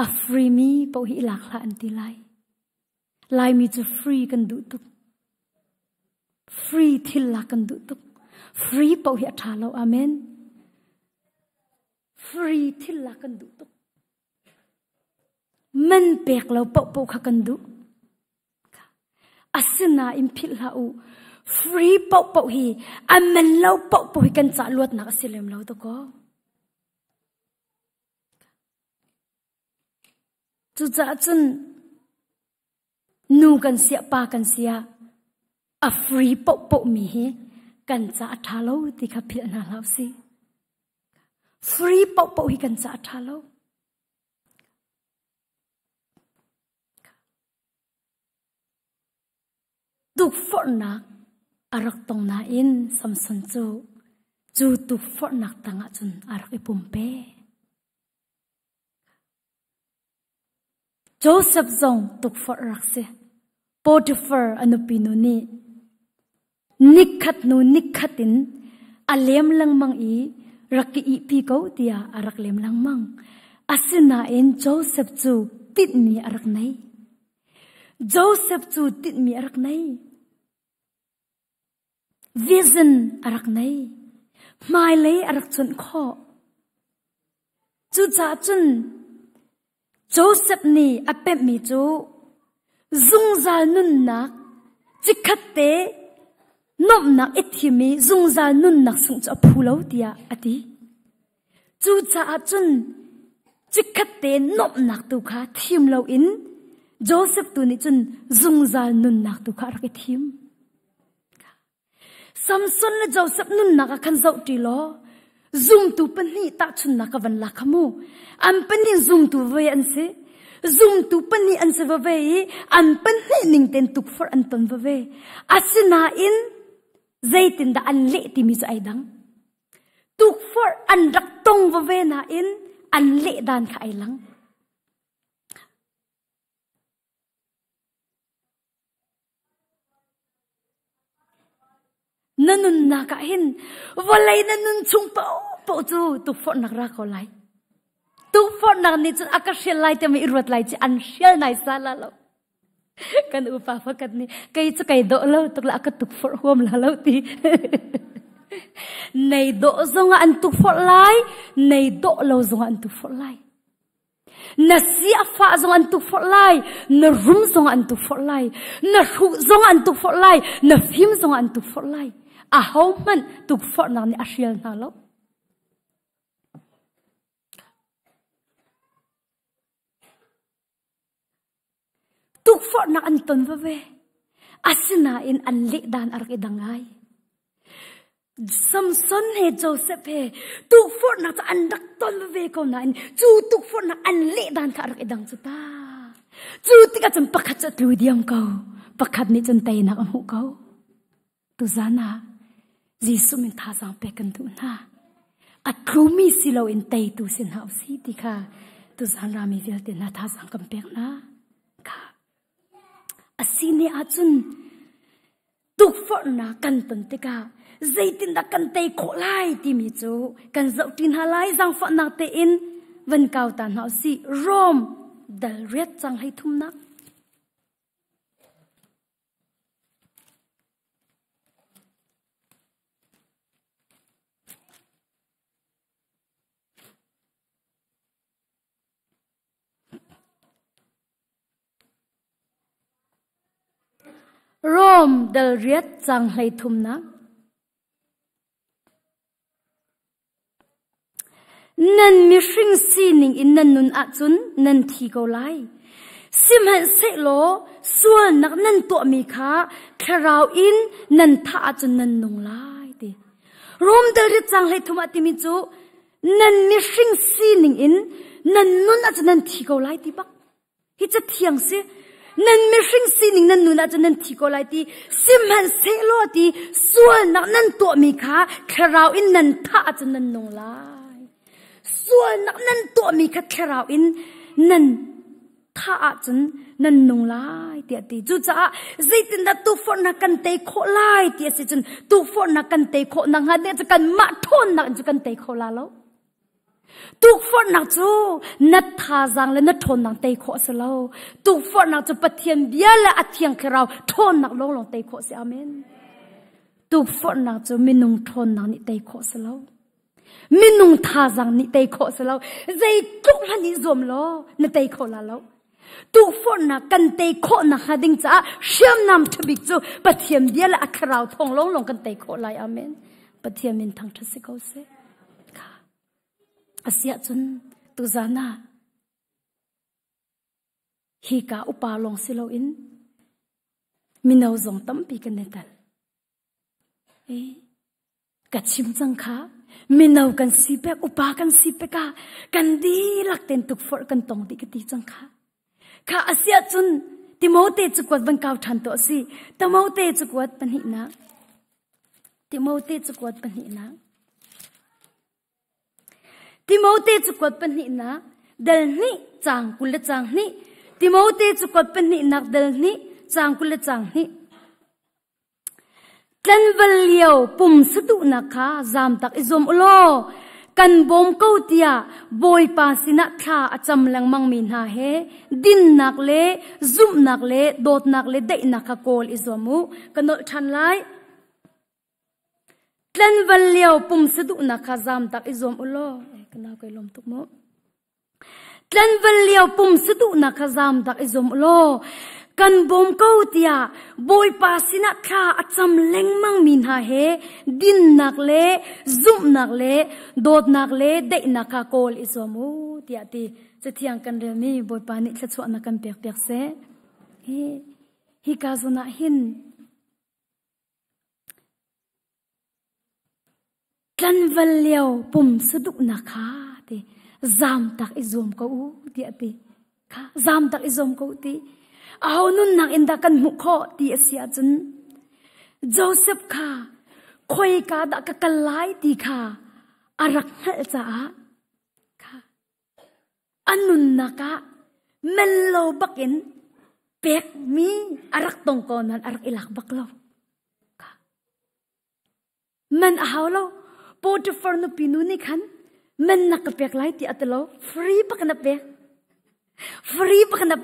Speaker 1: a free mi po hi lak la an ti lai mi chu free kan du tuk free thil la kan du tuk free po hi tha lo amen free thil la kan du tuk man pek lo po kha kan du asina impil la u free po hi amen lo po hi kan cha luat na asilem lo to ko chu cha chun nu kan sia pa kan sia a free po mi hi kan cha tha lo ti kha phil na lo si free po hi kan cha tha lo tuk for nak arak tong na in samson chu tuk for nak tanga chun arak ipumpe Joseph zong tuk for rakse Potiphar anupino ni nikhatin alem lang mang i raki i pi ko tia arak lem lang mang asina in Joseph chu tit mi arak nai Joseph chu tit mi arak nai vision arak nai mai lei arak chun kho chu cha chun Joseph ni apep mi chu zung zal nun nak chikhat te nom nak ithimi zung zal nun nak sung cha phulo tia ati chu cha chun chikhat te nom nak tu kha thim lo in Joseph tu ni chun zung zal nun nak tu kha ra thim Samson le Joseph nun nak khan zau ti lo zoom tu pani ta chun nak van la khamu am pani zoom tu ve an se zoom tu pani an se ve an pani ning ten tuk for an ton ve asina in zaitin da an le ti mi ai dang tuk for an rak tong ve na in an le dan kha ai lang nanun na ka hin walai nanun chung po chu tuk for nak ra ko lai tuk for nak ni chu akashel lai te mi irwat lai chi an shel nai sala lo kan upa fakat ni kai chu kai do lo tuk la ka tuk for hom la lo ti nei do zonga an tuk for lai nei do lo zonga an tuk for lai na sia fa zonga an tuk for lai na rum zonga an tuk for lai na hu zonga an tuk for lai na phim zonga an tuk for lai a hauman tuk for nak ni ashel na lo tuk for nak an ton ve asina in an le dan arak idangai Samson he Joseph he tuk for nak an dak ton ve ko na in chu tuk for nak an le dan ka arak idang chu ta chu tika cham pakhat cha tu diam ko pakhat ni chun tai nak amu ko tu zana Jisu min tha sang pe kan tu na atrumi silo in tai tu sin hau si tika tu zan ra mi vel te na tha sang kam pek na ka asini achun tuk for na kan ton te ka zaitin da kan tai kho lai ti mi chu kan zau tin ha lai jang fa na te in van kaw tan hau si rom dal ret chang hai thum nak rom dal riat chang hlei thum na nan mi hring sining in nan nun a chun nan thi ko lai sim han se lo sual nak nan to mi kha kharau in nan tha chun nan nung lai ti rom dal riat chang hlei thum ati mi chu nan mi hring sining in nan nun a chun nan thi ko lai ti bak hi cha thiang se nan mi hring sining nan nun a chun nan thi ko lai ti sim han se lo ti sual nak nan to mi kha kharau in nan tha chun nan nung lai sual nak nan to mi kha kharau in nan tha chun nan nung lai ti ati chu cha zaitin da tu for na kan te kho lai ti si chun tu for na kan te kho na nga de cha kan ma thon na chu kan te kho la lo tu for na chu na tha jang le na thon nang te kho sa lo tu for na chu pathian bia la athiang khrau thon nak lo long te kho se amen tu for na chu minung thon nang ni te kho sa lo minung tha jang ni te kho sa lo zai tuk la ni zom lo na te kho la lo tu for na kan te kho na hading cha shyam nam thabik chu pathiam dia la akhrau thong long long kan te kho lai amen pathiam min thang thase ko se kha asia chun tu zana hi ka upa long silo in minau zong tam pi kan netal e ka chim chang kha minau kan sipek upa kan sipeka kan di lak ten tuk for kan tong di ka ti chang kha kha asia chun timote chukwat ban kaw than to si timote chukwat pan hi na timote chukwat pan hi na timote chukwat pan hi na dal ni chang kul chang ni timote chukwat pan hi nak dal ni chang kul chang ni kan valio pum sadu na kha zam tak izom ulo kan bom ko tia boy pa sina kha acham lang mang min ha he din nak le zum nak le dot nak le dei nak ka kol izomu kanol than lai tlan valio pum sadu na kha zam tak izom ulo kana kai lom tuk mo tlan valio pum sadu na kha zam tak izom ulo kan bom ko tia boy pa sina kha acham leng mang min ha he din nak le zum nak le dot nak le dei nak ka kol izomu tia ti chethiang kan re mi boy pa ni thla chwa na kan pek pek se hi ka zona hin kan valio pum suduk na kha ti zam tak izom ko u tia ti kha zam tak izom ko ti aw nun nang inda kan mu kho ti asia chun Joseph kha khoi ka da ka kalai ti kha arak hal cha kha anun naka mello bakin pek mi arak tong ko nan arak ilak baklo kha man ahaw lo Potiphar no pinu ni khan man nakapek lai ti atlo free pa kana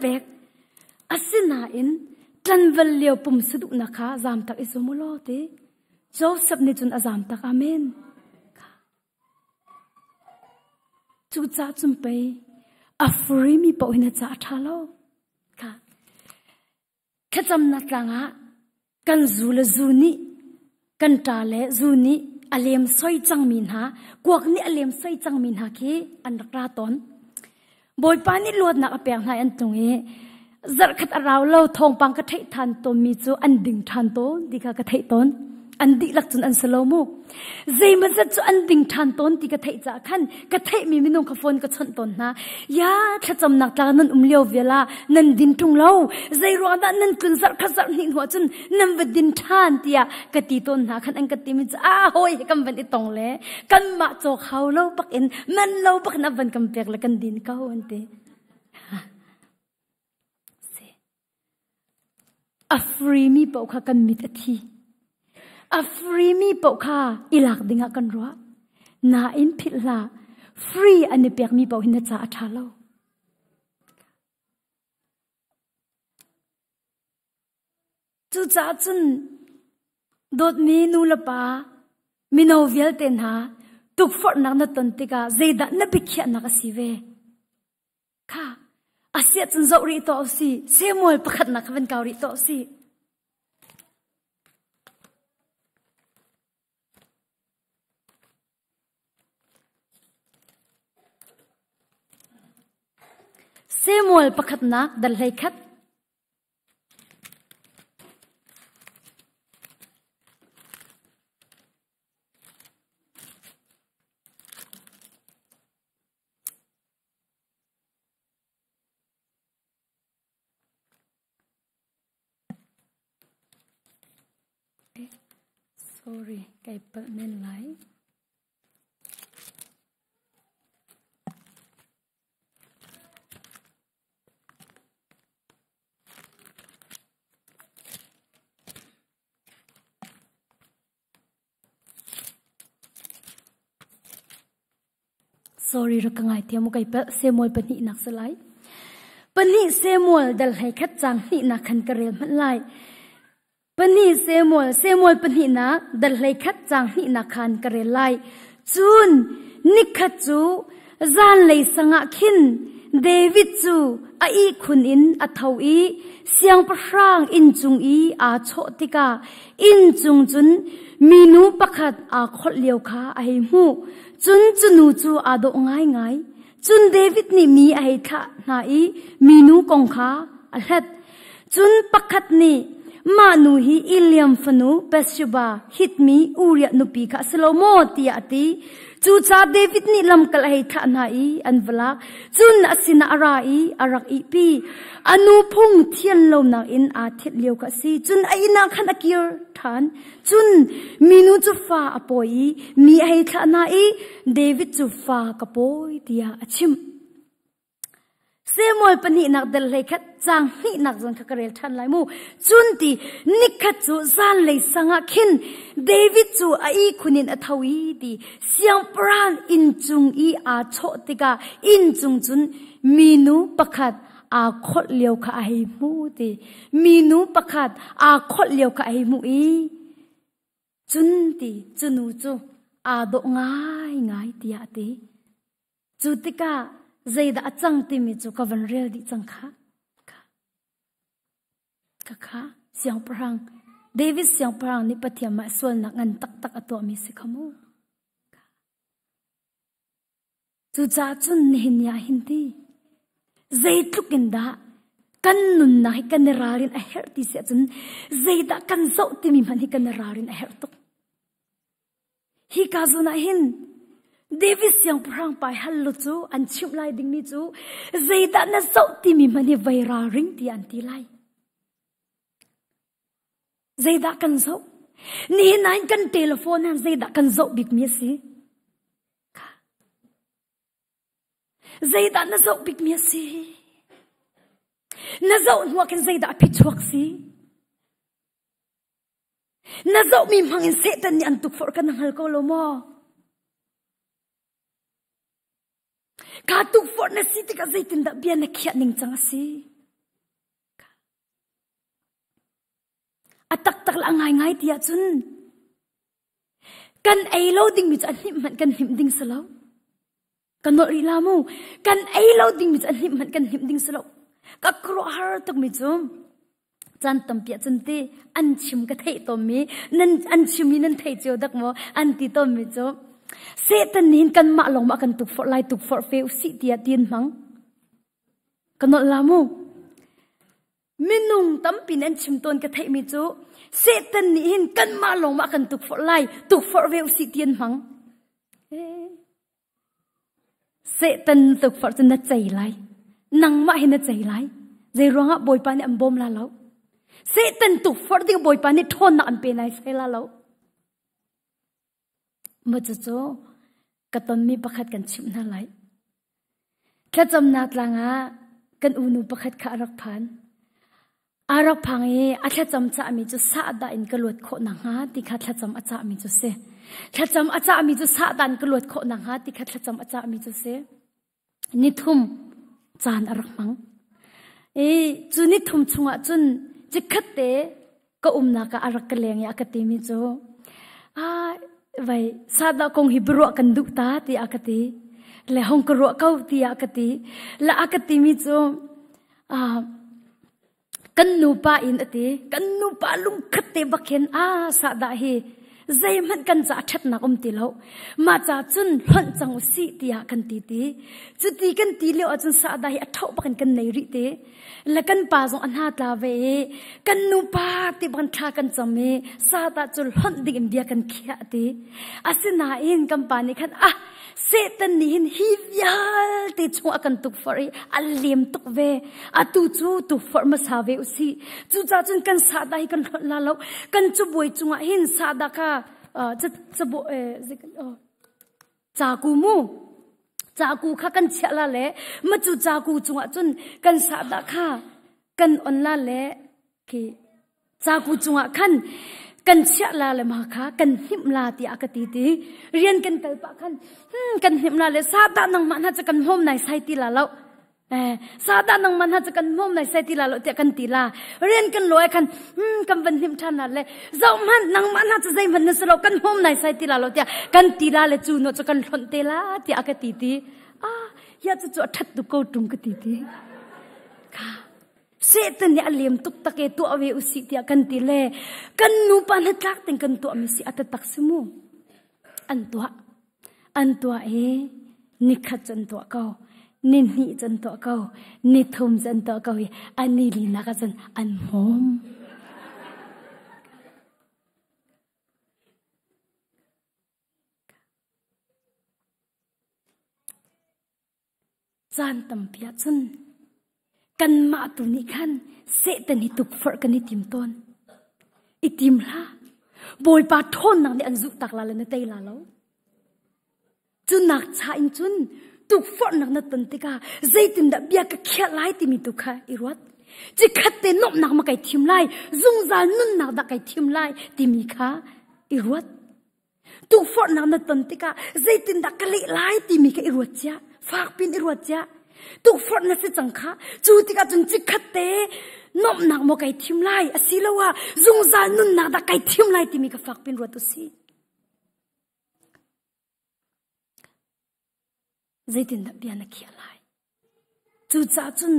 Speaker 1: pek asina in tlan valio pum sudu nakha zam tak isomulo te Joseph ni chun azam tak amen chu cha chum pe a free mi po ina cha thalo ka khacham na tlanga kan zula zuni kan ta le zuni alem soi chang min ha kwak ni alem soi chang min ha ki an ra ton boy pani lot na apeng na an tunge zar khat araw lo thong pang ka thei than to mi chu an ding than to dikha ka thei ton an di lak chun an salomu zai ma za chu an ding than ton ti ka thei cha khan ka thei mi minung ka phone ka chon ton na ya thacham nak ta nan umleo vela nan din tung lo zai ro da nan kun zar kha zar ni ho chun nam va din than tia ka ti ton na khan an ka ti mi cha hoi kam ban ti tong le kan ma cho khaw lo pak in man lo pak na ban kam pek la kan din ka ho ante a free mi po kha kan mit athi a free mi po kha ilak dinga kan ro na in phila free ani pek mi po hin cha atha lo chu cha chun dot mi nu la pa mi no vel ten ha tuk for nak na ton tika zeida na bikhya na ka sive kha asia chun zo ri to si semol pakhat na khaven kaw ri to si Samuel pakhat nak dal hlei khat sorry cái bật nên lại sorry rồi ngai tiêm một cái bật Samuel bật nhị nặc sẽ lại bật nhị Samuel dal hay khát chang nhị nặc khăn kêu mất lại Pani Samuel pani na dal hlei khat chang hi na khan kare lai chun nikhat chu zan lei sanga khin David chu a I khun in a thau I siang prang in chung I a cho tika in chung chun minu pakhat a khol leo kha a hi mu chun chunu chu a do ngai chun David ni mi a hi tha na I minu kong kha a hlet chun pakhat ni Manu hi Iliam fanu Bathsheba hitmi Uriah nupi kha Salomo tia ati chu cha David ni lam kal hai tha na I anwala chun asina ara I arak I pi anu phung thian lo na in a thet leo kha si chun aina khan akir than chun minu chu fa apoi mi hai tha na I David chu fa kapoi tia achim Samuel pani nak dal hlei khat chang hi nak zon kha karel than lai mu chun ti nikhat chu zan lei sanga khin David chu a I khunin a thawi ti siang pran in chung I a cho tika in chung chun minu pakhat a khot leo kha a hi mu ti minu pakhat a khot leo kha a hi mu I chun ti chunu chu a do ngai ti a ti chu tika Zayda achang timi chu kavan rel di chang kha siang prang David siang prang ni pathiam ma sol nak ngan tak ato mi sikhamu chu cha chun hin ya hindi zaytukin da kan nun na hi kan rarin a her ti se chun zayda kan zo timi man hi kan rarin a her tuk hi ka zuna hin David siang prang pai hallo chu an chim lai ding ni chu Zayda na zo ti mi mani vaira ring ti an ti lai Zayda kan zo ni nine kan telephone han Zayda kan zo big mi si Zayda na zo big mi si na zo nuwa kan Zayda pitwak si na zo mi mangin setan ni an tuk for kan hal ko lo mo Katuk for na si tika zaitin da biya na kiat ning chang si. Atak la ngai tia chun. Kan ai lo ding mi chan him man kan him ding salo. Kan no ri lamu kan ai lo ding mi chan him man kan him ding salo. Ka kro har tuk mi chum. Chan tam pia chun te an chim ka thei to mi nan an chim ni nan thei cheu dak mo an ti to mi chum. Satan nin kan ma long ma kan tuk for lai tuk for feu si tia tin mang kanot lamu minung tam pin an chim ton ka thai mi chu Satan nin kan ma long ma kan tuk for lai tuk for feu si tin mang Satan tuk for na chai lai nang ma hin na chai lai zai ronga boy pa ni am bom la lo Satan tuk for ding boy pa ni thon na an pe nai sai la lo Majujo katon mi pakhat kan chim na lai thacham na tlanga kan unu pakhat kha arak phangi athacham cha mi chu sa da in kalot kho na nga ti kha thacham acha mi chu se thacham acha mi chu sa dan kalot kho na nga ti kha thacham acha mi chu se nithum chan arak mang chu nithum chunga chun chikhatte ka umna ka arak ka leng ya ka ti mi chu vậy sada kong hibro kan duk ta ti akati le hong ko kau ti akati la akati mi chu kan nu pa in ati kan nu pa lung khatte bakhen sada hi zai man kan za that na om ti lo ma cha chun lon chang si tia kan ti ti chu ti kan ti le achun sa da hi athau pa kan nei ri te la kan pa zong an ha tla ve kan nu pa ti ban tha kan chame sa ta chul lon ding india kan khia te asina in kan pa ni khan Satan ni hin hivyal te chung akan tuk fari alim tuk ve atu chu tu for ma sa ve usi chu cha chun kan sa da hi kan la lo kan chu boi chunga hin sa da kha cha bo cha ku mu cha ku kha kan chala le ma chu cha ku chunga chun kan sa da kha kan on la le ki cha ku chunga khan kan chia la le ma kha kan him la ti akati ti rian kan kal pa khan kan him la le sa da nang man ha cha kan hom nai sai ti la lo sa da nang man ha cha kan hom nai sai ti la lo ti kan ti la rian kan loi khan kan van him than na le zau man nang man ha cha zai man na selo kan hom nai sai ti la lo ti kan ti la le chu no cha kan thon te la ti akati ti ya chu chu that tu ko tum ka ti ti kha Satan ni alim tuk take tu awe usi tia kan tile kan nu pan hatlak teng kan tu amisi atatak simu antua ni khat chan to kau ni ni chan to kau ni thum chan to kau ani li na ka chan an hom chan tam pia chan kan ma tu ni khan Satan ni tuk for kan ni tim ton itim la boi pa thon nang ni an zu tak la na tei la lo chu nak cha in chun tuk for nang na ton te ka zaitin da bia ka khia lai ti mi tu kha irwat chi khat te nop nak ma kai thim lai zung za nun nak da kai thim lai ti mi kha irwat tuk for nang na ton te ka zaitin da ka le lai ti mi ka irwat cha fak pin irwat cha tuk for na se chang kha chu ti ka chun chi khat te nop nak mo kai thim lai asilawa zung za nun nak da kai thim lai ti mi ka fak pin ro tu si zaitin da bia na khia lai chu cha chun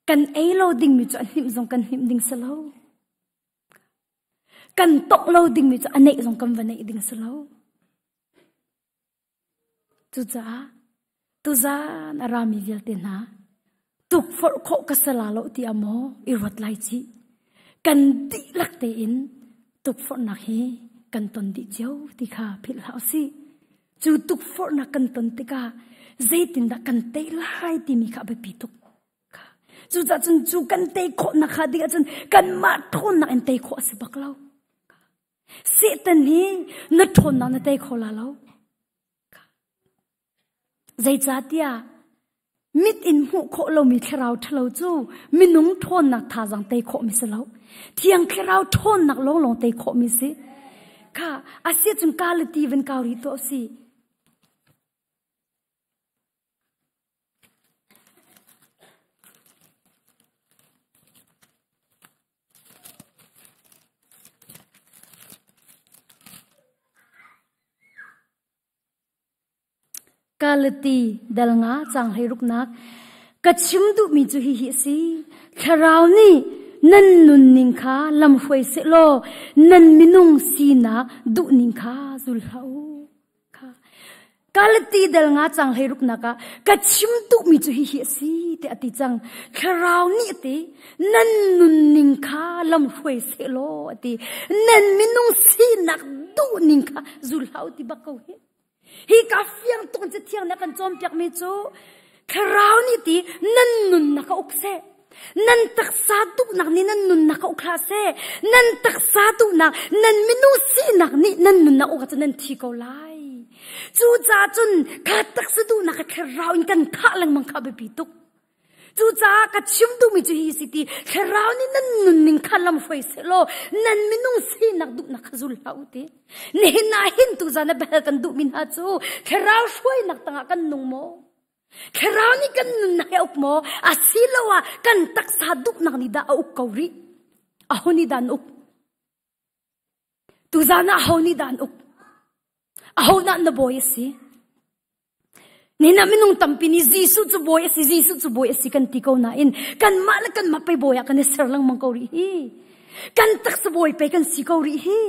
Speaker 1: kan ei lo ding mi chu him zong kan him ding salo kan tok lo ding mi chu anei zong kan vanei ding salo chu cha tu za narami velte na tuk for kho kasala lo ti amo irwat lai chi kan ti lakte in tuk for na he kan ton di jau ti kha phil hau si chu tuk for na kan ton ti ka zaitin da kan te lai ti mi kha be pi tuk kha chu za chun chu kan te kho na kha di chun kan ma thon na en te kho se baklau Satan ni na thon na te kho la lo zai chatia mit in hu kho lo mi khrau thlo chu minung thon nak tha jang te kho mi selo thiang khrau thon nak long long te kho mi si kha asia chung kalati ven kauri to si kalati dalnga chang hairuk nak kachim du mi chu hi si kharau ni nan nun ning kha lam hoi se lo nan minung si na du ning kha zul hau kha kalati dalnga chang hairuk naka kachim du mi chu hi si te ati chang kharau ni te nan nun ning kha lam hoi se lo ati nan minung si na du ning kha zul hau ti bakau he hi ka fiang tong che thiang na kan chom pyak mi chu kharau ni ti nan nun na ka ukse nan tak sa tu nak ni nan nun na ka ukha se nan tak sa tu nak nan minu si nak ni nan nun na ukha nan thi ko lai chu cha chun ka tak sa tu na ka kharau in kan kha lang mang kha be pi tuk chu cha ka chim tu mi chu hi si ti kharau ni nan nun ning khalam foi se lo nan minung si nak du na khazul lau te ne na hin tu za na bel kan du min ha chu kharau shoi nak tanga kan nung mo kharau ni kan nun na uk mo asilawa kan tak sa du nak ni da uk kauri ahoni dan uk tu za na ahoni dan uk ahona na boy si Nina minung tampini Jisu chu boy si kan tikaw na in kan mala kan mapay boya kan ser lang mangkaw ri hi kan tak sa boy pe kan sikaw ri hi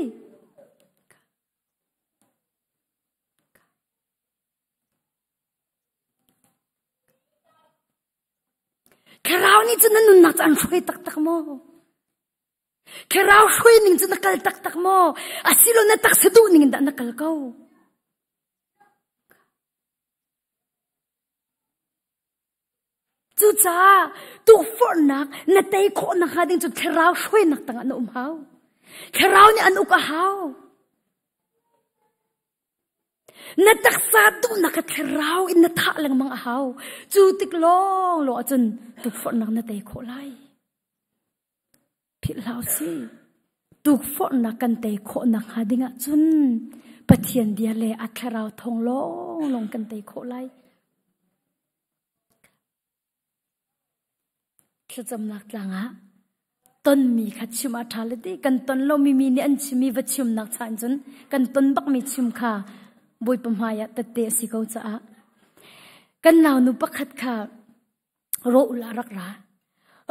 Speaker 1: Kerau ni cun nun nak an shui tak tak mo. Kerau shui ning cun nakal tak tak mo. Asilo na tak sedu ning da nakal kau. Chu cha tu for nak na tay ko nak ha ding cun kerau shui nak tang an hau. Kerau ni an uka hau. Na taksa tu nakatraw in na tha lang mga ahaw. Chu tiklong lo chun tuk for nak na tay ko lai. Philaw si tuk for nak kan tay ko nak ha dinga chun pathian dia le atraw thong long kan tay ko lai. Thajam nak langa ton mi khat chim athalati kan ton lo mi ni an chimi va chim nak chan chun kan ton bak mi chim kha boi pamhaya tate sikau cha kan naw nu pakhat kha ro ula rak ra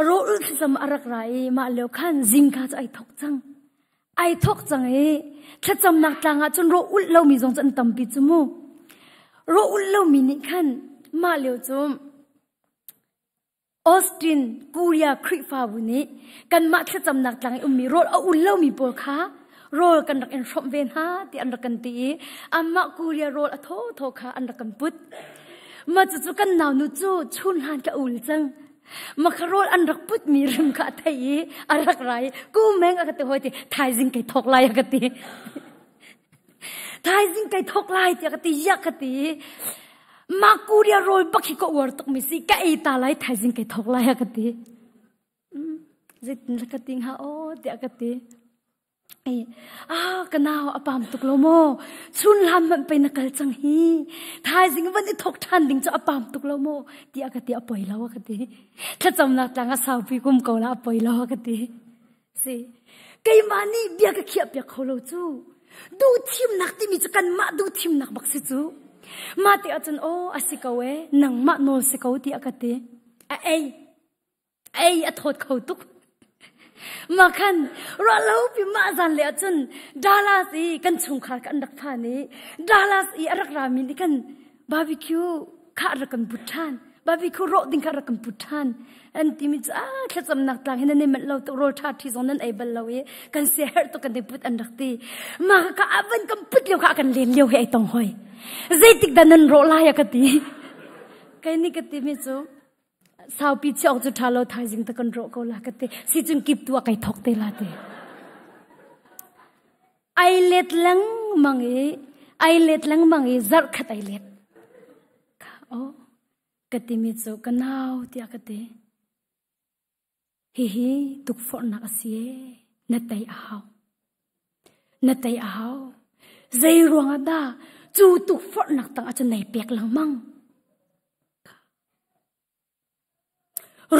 Speaker 1: ro ul sam arak ra e ma leo khan jing kha ai thok chang e thacham nak tlanga chun ro ul lo mi jong chan tampi chumu ro ul lo mi ni khan ma leo chum Austin Korea Krifa buni kan ma thacham nak tlang ummi ro ul lo mi por kha roll kan rak en shop ven ha ti an rakan ti amma Korea roll a tho kha an rakan put ma chu kan naw nu chu chun han ka ul chang ma kha roll an rak put mi rim kha thai arak rai ku meng a ka te hoi ti thai jing kai thok lai ka ti thai jing kai thok lai ti ka ti yak ka ti ma Korea roll bakhi ko war tok mi si ka e ta lai thai jing kai thok lai ka ti zit ka ting ha o ti ka ti kanao apam tuklo mo chun lam man pe nakal chang hi thai jing van i thok than ding cha apam tuklo mo ti akati apoi lawa kati thacham na tanga sau pi kum ko la apoi lawa kati si kai mani bia ka khia pya kholo chu du thim nak ti mi chakan ma du thim nak bak si chu ma ti achun o asikawe nang ma no sikau ti akati ai a thot khau tuk makan ralau pi ma zan le chun Dallas i kan chung khar kan dak phani Dallas i arak rami ni kan barbecue kha rakan buthan barbecue ro ding kha rakan buthan an timi cha thacham nak tlang hin ne met lo to ro tha thi zon nan ai bal lo e kan se her to kan de put an dak ti ma ka avan kan put lo kha kan len lo he ai tong hoi zaitik danan ro la ya ka ti kai ni ka ti mi chu sao pi chok chu thalo thai jing ta kan ro ko la ka te si chung kip tu kai thok te la te ai let lang mangi zar khat ai let o ka ti mi chu kanau ti ka te hi tuk for na asie na tai ahaw zai ruang ada chu tuk for nak tang a chu nei pek lang mang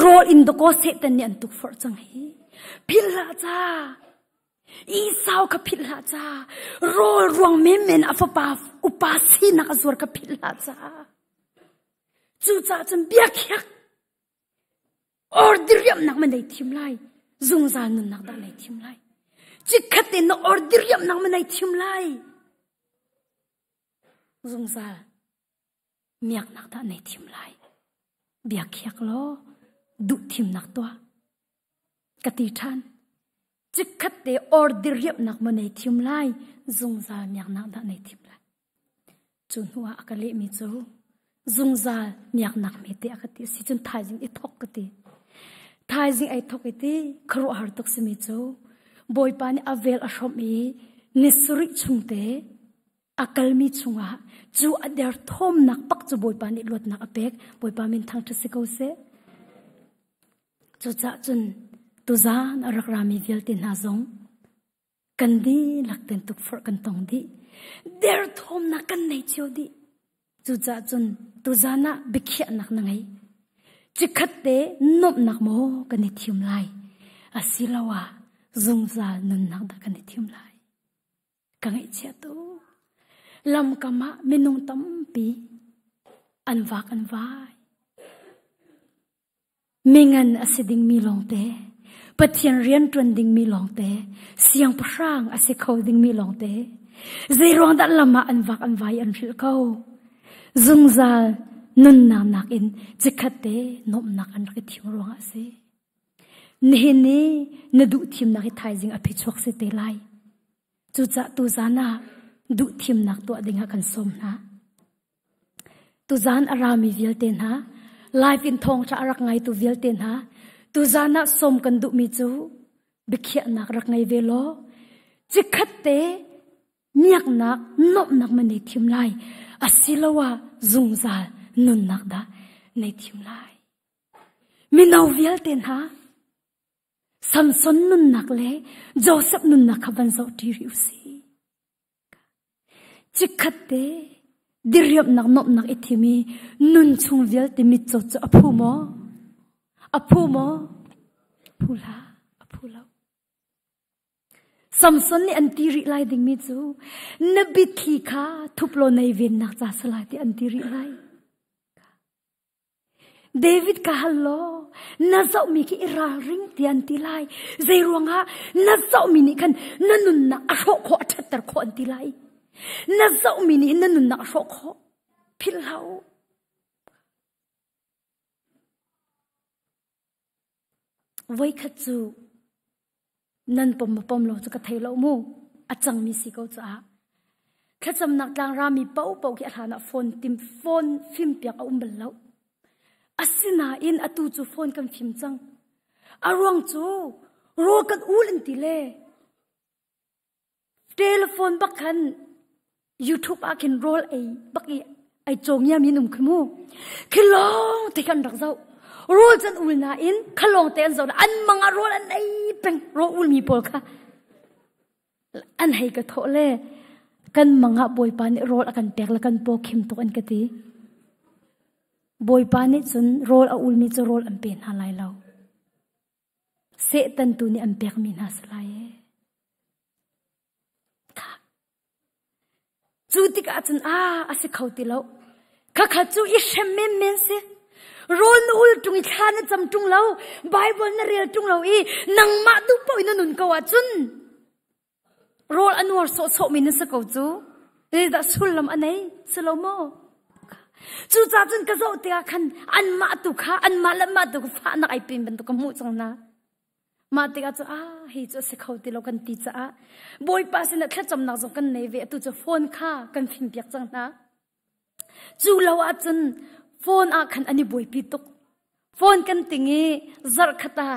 Speaker 1: roll in the go set tan ni an tuk for chang hi phila cha i sao ka phila cha roll ruang men afapa upasi na ka zur ka phila cha chu cha chan biak khyak ordiriam nak man dai thim lai zung zan nun nak da lai thim lai chikhate no ordiriam nak man dai thim lai zung za miak nak da nei thim lai biak khyak lo du thim nak toa kati than chikhate ordiriam nak man dai thim lai zung za miak nak da nei thim lai chun huwa akale mi chu zung za miak nak me te akati si chun thai jing i thok kati thai jing ai thok iti khru har tok simi chu boy pani avel ashom mi nisuri chungte akal mi chunga chu ader thom nak pak chu boy pani lot nak apek boy pa min thang thase ko se chu cha chun tu zan arak rami vel tin ha zong kandi lakten tuk for kan tong di der thom nak kan nei chu di chu cha chun tu zana bikhya nak nangai chikhate nop nak mo kan ni thim lai asilawa zungza nun nak da kan ni thim lai kangai che tu lam kama minung tampi anwak anwai mingan asiding mi longte pathian rian trending mi longte siang prang ase khoding mi longte zeirong da lama anwak anwai an phil ko zungza นุนนักอินจิขัดเตนบนักอันรักทิมรวงอาเซนี่นี่นดูทิมนักไทยจิงอภิชกเสเตไลจุจะตุจานะดูทิมนักตัวดิ่งหักันสมนะตุจานอารามีวิลเตนฮะไลฟ์อินทองจะรักไงตุวิลเตนฮะตุจานะสมกันดูมิจูบิเขียนักรักไงเวโลจิขัดเตเมียกนักนบนักมันในทิมไลอาศิลวะจุงซานุนนักดาในทิมไลมินาววิลเตนฮะซัมซอนนุนนักเล่โจเซฟนุนนักขบันโซทีริวซีจิขัดเตดิเรียบนักนบนักอิทิมีนุนชุงวิลเตมิโจจะอภูโมพูลาพูลาซัมซอนนี่อันตีริไลดิ่งมิจูนบิทีข้าทุบโลในเวียนนักจ่าสลายที่อันตีริไลเดวิดกาฮัลโลน่าจะมีกี่ราริงที่อันตีไลใจรวงฮะน่าจะมีนี่กันนั่นนุนนักโชคขอชัดแต่ขออันตีไลน่าจะมีนี่นั่นนุนนักโชคขอพิลเลาไว้ขัดจูนั่นปมโลจะกระเทยเรามูอาจังมีสิเขาจ้าแค่จำนักกลางรามีเป้ากี่ฐานะโฟนติมโฟนฟิล์มเปียกอุ้มเบลล์อาศินาอินอตูจูโฟนกันฟิล์มจังอารวงจูโรกันอูลินติเล่เทเลโฟนบักคันยูทูบอาคินโรลบักไอโจงยามีนุ่มขมูคิลองที่กันรักเจ้าโรลจันอุลนาอินขลองเตนโซนอันมังอาโรลอันไอเป็นโรอุลมีปอลค่ะอันให้กระโถเล่กันมังอาบอยปานิโรลกันเตกละกันโปคิมตุกันกติบอยปานิจนโรลอุลมีจะโรลอันเป็นหาไลเราเสตันตุนี่อันเปียกมีนาสลายค่ะจูติกาจันอาศัยเขาติเราข้าจูอิเชมเมนเมนสิโรนอุลจุงอิชานะจำจุงเราไบเบิลน่ะเรียลจุงเรานังมาดูปอยนันนุนกว่าจุนโรลอันวอร์โซมินสกาวจูเรื่องดัสุลลำอันไหนสโลโมจูจ่าจุนกระโจเตียขันอันมาตุข้าอันมาละมาตุกฟ้านักไอเป็นเป็นตุกมูจังนะมาเตียจูเฮ้ยจูสกาวติเรากันตีจ้าบอยป้าสินะแค่จำนักจงกันในเวตุจะโฟนข้ากันฟิมเปียกจังนะจูเราจุนโฟนขันอันนี้บอยปีตุกโฟนกันติงี้ซาร์ขตา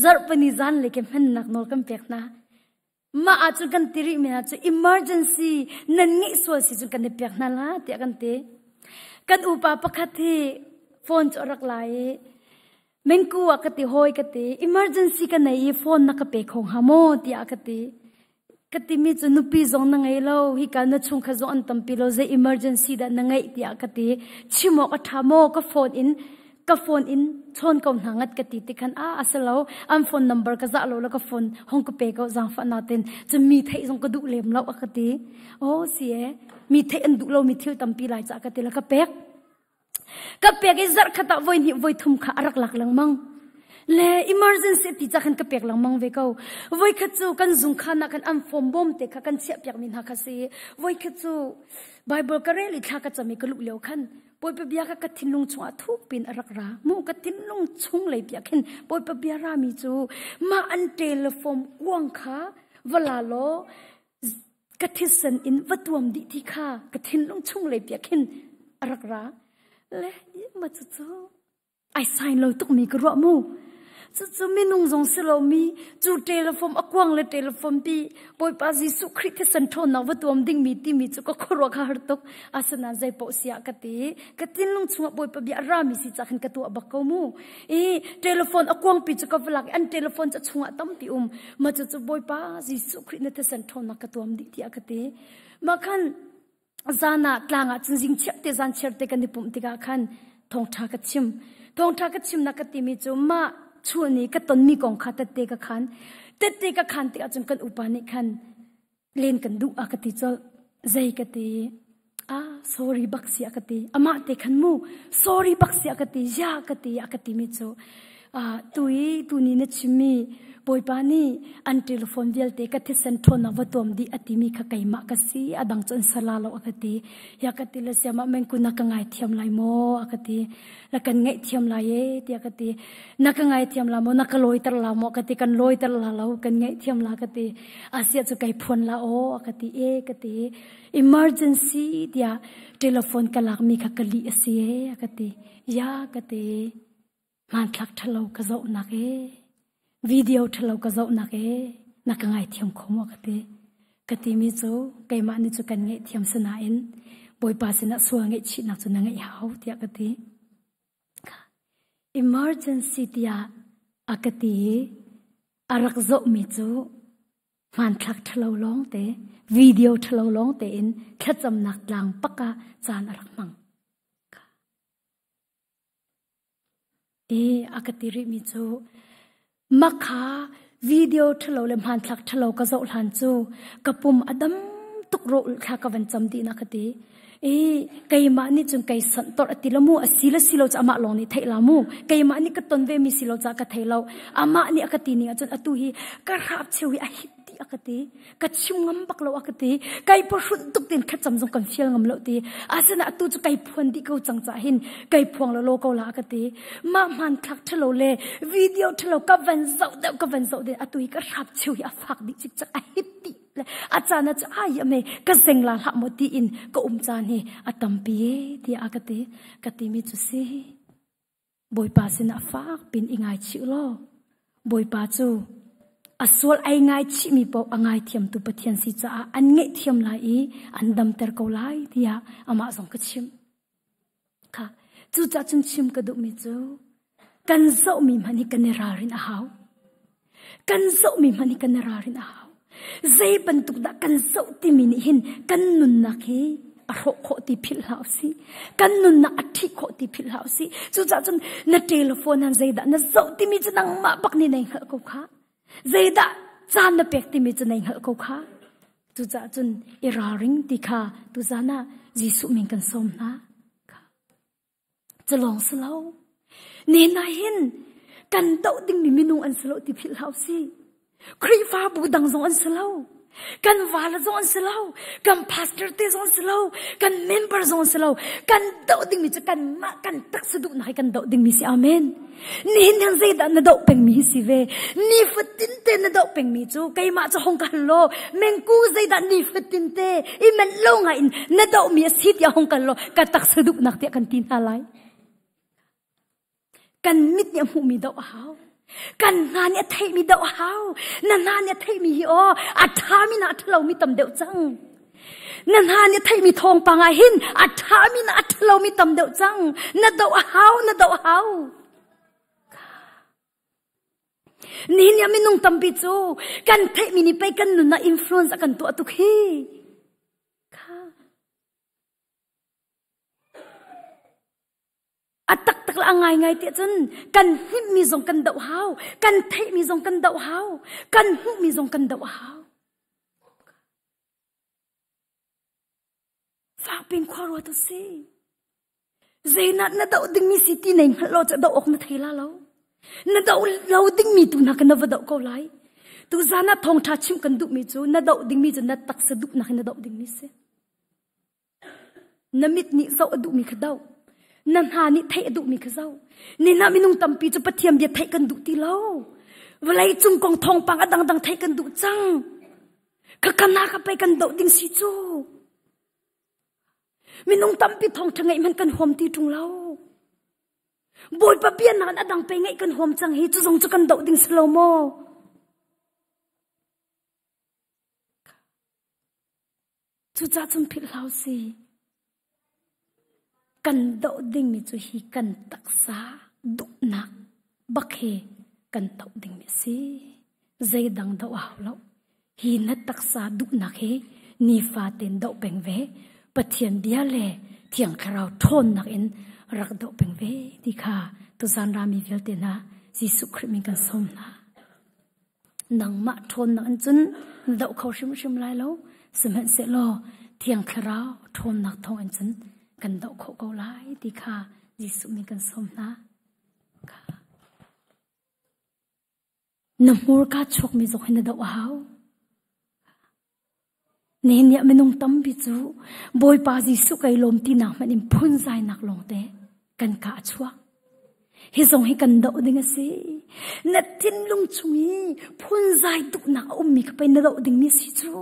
Speaker 1: ซาร์ปนิจานเล็กมันนักนอลกันเปียกนะมาอาจุกันติริมีอาจุ emergency นั่นงี้ส่วนสิจุกันเปียกนั่นละเตียกันเตกันอุปปะคัติโฟนจรักไหลเมงกูอักติหอยกติ emergency กันไหนโฟนนักเปกของฮามอเตียกติกติมีจุนุปีจงนังไงเล่าฮิการนัดชุงขจงอันตัมปิโลเจ emergency ดันนังไงเตียกติชิโมกทามอก็โฟนอินชนกองหางัดกติติคันอาศัยเราอันโฟนนัมเบอร์ก็จะเราแล้วก็โฟนห้องก็เปย์ก็จังฟันนาเต็นจะมีเทจงก็ดูเลี้ยมเราอักติโอ้เสียมีเทอันดูเรามีเที่ยวตัมปีหลายจากกติแล้วก็เปย์ไอ้จัดขตะวันนี้วันทุ่มขารักหลักหลังมังเล่ emergency ที่จะขันก็เปย์หลังมังเวก้าวันขจูกันจุงขานักกันอันโฟมบอมเตะกันเสียเปียกมินหักเสียวันขจูไบเบิลก็เรียลิท่าก็จะมีกลุกเลี้ยวขันปอยเปียกกัดทิ้งลงชัวทุกปีนรักรามูกัดทิ้งลงชุงเลยเปียกเห็นปอยเปียรามีจูมาอันเทเลโฟนกวางขาเวลาโลกัดทิ้งสันอินวัดวมดิที่ขากัดทิ้งลงชุงเลยเปียกเห็นรักราเล่มาจูไอไซน์เราต้องมีกระมูจูไม่นุ่งจงสโลมีจูเทเลโฟนกวางเลยเทเลโฟนปีปอยป้าจิสุคริสต์สันทอนวัดวมดิ่งมีที่มีจูก็ครัวขาร์ตกอาสนะใจปอเสียกติกัดทิ้งลงชัวปอยป้าเบียรามีสิจากขันกตัวบักกมูเทเลโฟนกวางปีจูก็เวลาอันเทเลโฟนจะชัวตั้มปีมาจูปอยป้าจิสุคริสต์สันทอนนักตัวมดิ่งที่กติมาขันจานะกลางจริงๆเชื่อเตจันเชื่อเตกันดิปุ่มติกาขันทองทากัดชิมนักติมีจูมาช่วงนี้ก็ต้นมีกองขาตัดเตะกันที่อาจจะกันอุปนิคันเล่นกันดูอากติจอใจกติsorry บักเสียกติอามาเตะขันมู sorry บักเสียกติยากติมิจู ตุนี้นะชิมีปอยปานี่อันเทเลโฟนเดียลเตกัที่เซนทรนาวตัวมดีอติมีขกายมากสีอดังจนสลาโลอกติยากติเลเสียมาเมงกุนักไงเทียมไลโมอกติแล้วกันไงเทียมไลเอตียกตินักไงเทียมลาโมนักลอยตระลาโมอกติกันลอยตระลาเรากันไงเทียมลากติอาเซียจุกายพวนลาโออกติเอกติ emergency ตียเทเลโฟนกลักมีขกลีเสียอกติยากติมันทักทะเลกะโจนักเอวิดีโอทะเลกะโจนักเอนักไงเทียมขโมกติมีโจไกมานิจุกันไงเทียมสนาอินบอยปาสนะสวงไงชินักจุนังไงหาวตียกติ emergency ตียอกติอารักโจมีโจมันทักทะเลร้องเตวิดีโอทะเลร้องเตอินแค่จำนักหลังปะกะจานอารักมังอากติริมิจูมักขาวิดีโอทะเลเลมหันทักทะเลก็จะหลันจูกระปุ่มอดัมตุกโรข้าก็วันจำดีนักติไกมานี่จงไกสันตอดติละมูอสิลสิโลจะอามาลองนี่เทลามูไกมานี่ก็ต้นเวมิสิโลจะก็เทลาอามานี่อากตินี่จนอตุฮีก็รับเชวิอหิติอากติก็ชิมงำบักโลอากติไกพอชุดตุกตินขัดจำจงกันเฟียลงำโลตีอาสนะอตุจะไกพวนที่เขาจังจะหินไกพวงละโลก็ละอากติมามันทักทะเลเลวิดีโอทะเลก็วันเสาร์เดก็วันเสาร์เดอตุฮีก็รับเชวิอฟักดิจิจะอหิติอาจารย์จะอายเมก็เซ็งลาหมดีอินก็จานนี่อาตัมปีที่อากติกติมิจุสีบอยปาสินะฟากเป็นอิงไงชิโลบอยปาจูอสวลไอไงชิมีปอกไงเทียมตุปเทียนสิจ้าอันเงเทียมลายอันดำเตอร์เขาลายที่อามาส่งกชิมค่ะจูจ้าจุนชิมกระดูมิจูกันโซมีมันนี่กันเนรารินอาหาวกันโซมีมันนี่กันเนรารินอาหาวใจบรรทุกดักกันโซติมินิหินกันนุนนักเฮอรโคติพิลหาวสิกันนุนนักอธิโคติพิลหาวสิจูจ้าจนนัดเทเลโฟนนั้นใจดักนัดโซติมิจนังมาบักนี่ในเหกเขาใจดักจานนับเป็กติมิจในเหกเขาจูจ้าจนอิราริงติค่ะจูจ้าน่ะจิสุมิงกันสมนะจะลองสลาวเนน่าเห็นกันโตดิ้งมีมินุอันสลาวติพิลหาวสิครีฟ้าบูดังจงอันสลาวกันวาลจงอันสลาวกันพาสเตอร์เตจงอันสลาวกันเมมเบอร์จงอันสลาวกันโตดิ้งมีจะกันมากันตักสะดุนให้กันโตดิ้งมีสิอาเมนนี่นั่งใจดันนโตเป็นมีสิเวนี่ฟตินเตนโตเป็นมีจูไกมาจะหงกันโลเมงกูใจดันนี่ฟตินเตอีมันลงไงนโตมีสิทธิ์ยาหงกันโลกันตักสะดุนักเตะกันตินอะไรกันมิดเนี่ยหูมีโตหาวกันงานเนี่ยเทมีเดาหาวนั่นงานเนี่ยเทมีฮิโออัฐามีนาทเรามีตำเดียวจังนั่นงานเนี่ยเทมีทองปังอาหินอัฐามีนาทเรามีตำเดียวจังนั่นเดาหาวนั่นเดาหาวนี่เนี่ยไม่นุ่งตำปิจูกันเทมีนี่ไปกันนุนน่ะอินฟลูเอนซ์กันตัวตุกีอัตักตักละไงไงเตี้ยจันกันหิมมีทรงกันเดาหาวกันเทมีทรงกันเดาหาวกันหุมีทรงกันเดาหาวฝากเป็นความรู้ตัวสิเจนัดน่ะเดาดึงมีสิทธิ์ไหนเราจะเดาออกมาเทล่าเราน่ะเดาเราดึงมีตัวนักน่ะว่าเดาเขาไล่ตัวจาน่ะทองทัชิมกันดุมีจูน่ะเดาดึงมีจนน่ะตักสะดุนักน่ะเดาดึงมีเสียน่ะมิดนี่เจ้าดุมีขดานั่นหานี่เทดุมีข้าเจ้านี่น่ามินุงตัมปีจะปะเทียมเดียเทกันดุตีเล่าเวลาจุงกองทองปังอดังเทกันดุจังข้ากันนาข้าไปกันดุดิ้งสิจูมินุงตัมปีทองทั้งไงมันกันหอมตีจุงเล่าบอยปะเบียนนานอดังไปไงกันหอมจังเฮจะทรงจะกันดุดิ้งสโลโมจุจ้าจนผิดเล่าสิกันโดดิ้งมิจูฮีกันตักษาดุนักบักเฮกันโดดิ้งมิสิใจดังโดเอาแล้วฮีนัดตักษาดุนักเฮนีฟาเต็นโดเป็นเวปะเทียนเดียเล่เทียงคราวทนนักเอ็นรักโดเป็นเวดีค่ะตุสานรามีเวลเตนะจิสุคริมิกันสมนะนังมาทนนักจนโดเขาชิมไล่แล้วสมัยเสร็จแล้วเทียงคราวทนนักทองอันจนกันดอกโคกไลดีค่ะยิสุมีกันสมนะค่ะ na mur ka chok mi zo khina da wow ne nya menung tam bi chu boy pa ji su kai lom ti na manin phun zai nak long te kan ka chua hi zong hi kan do ding ase na tin lung chungi phun zai tuk na mi ka pai na do ding mi si chu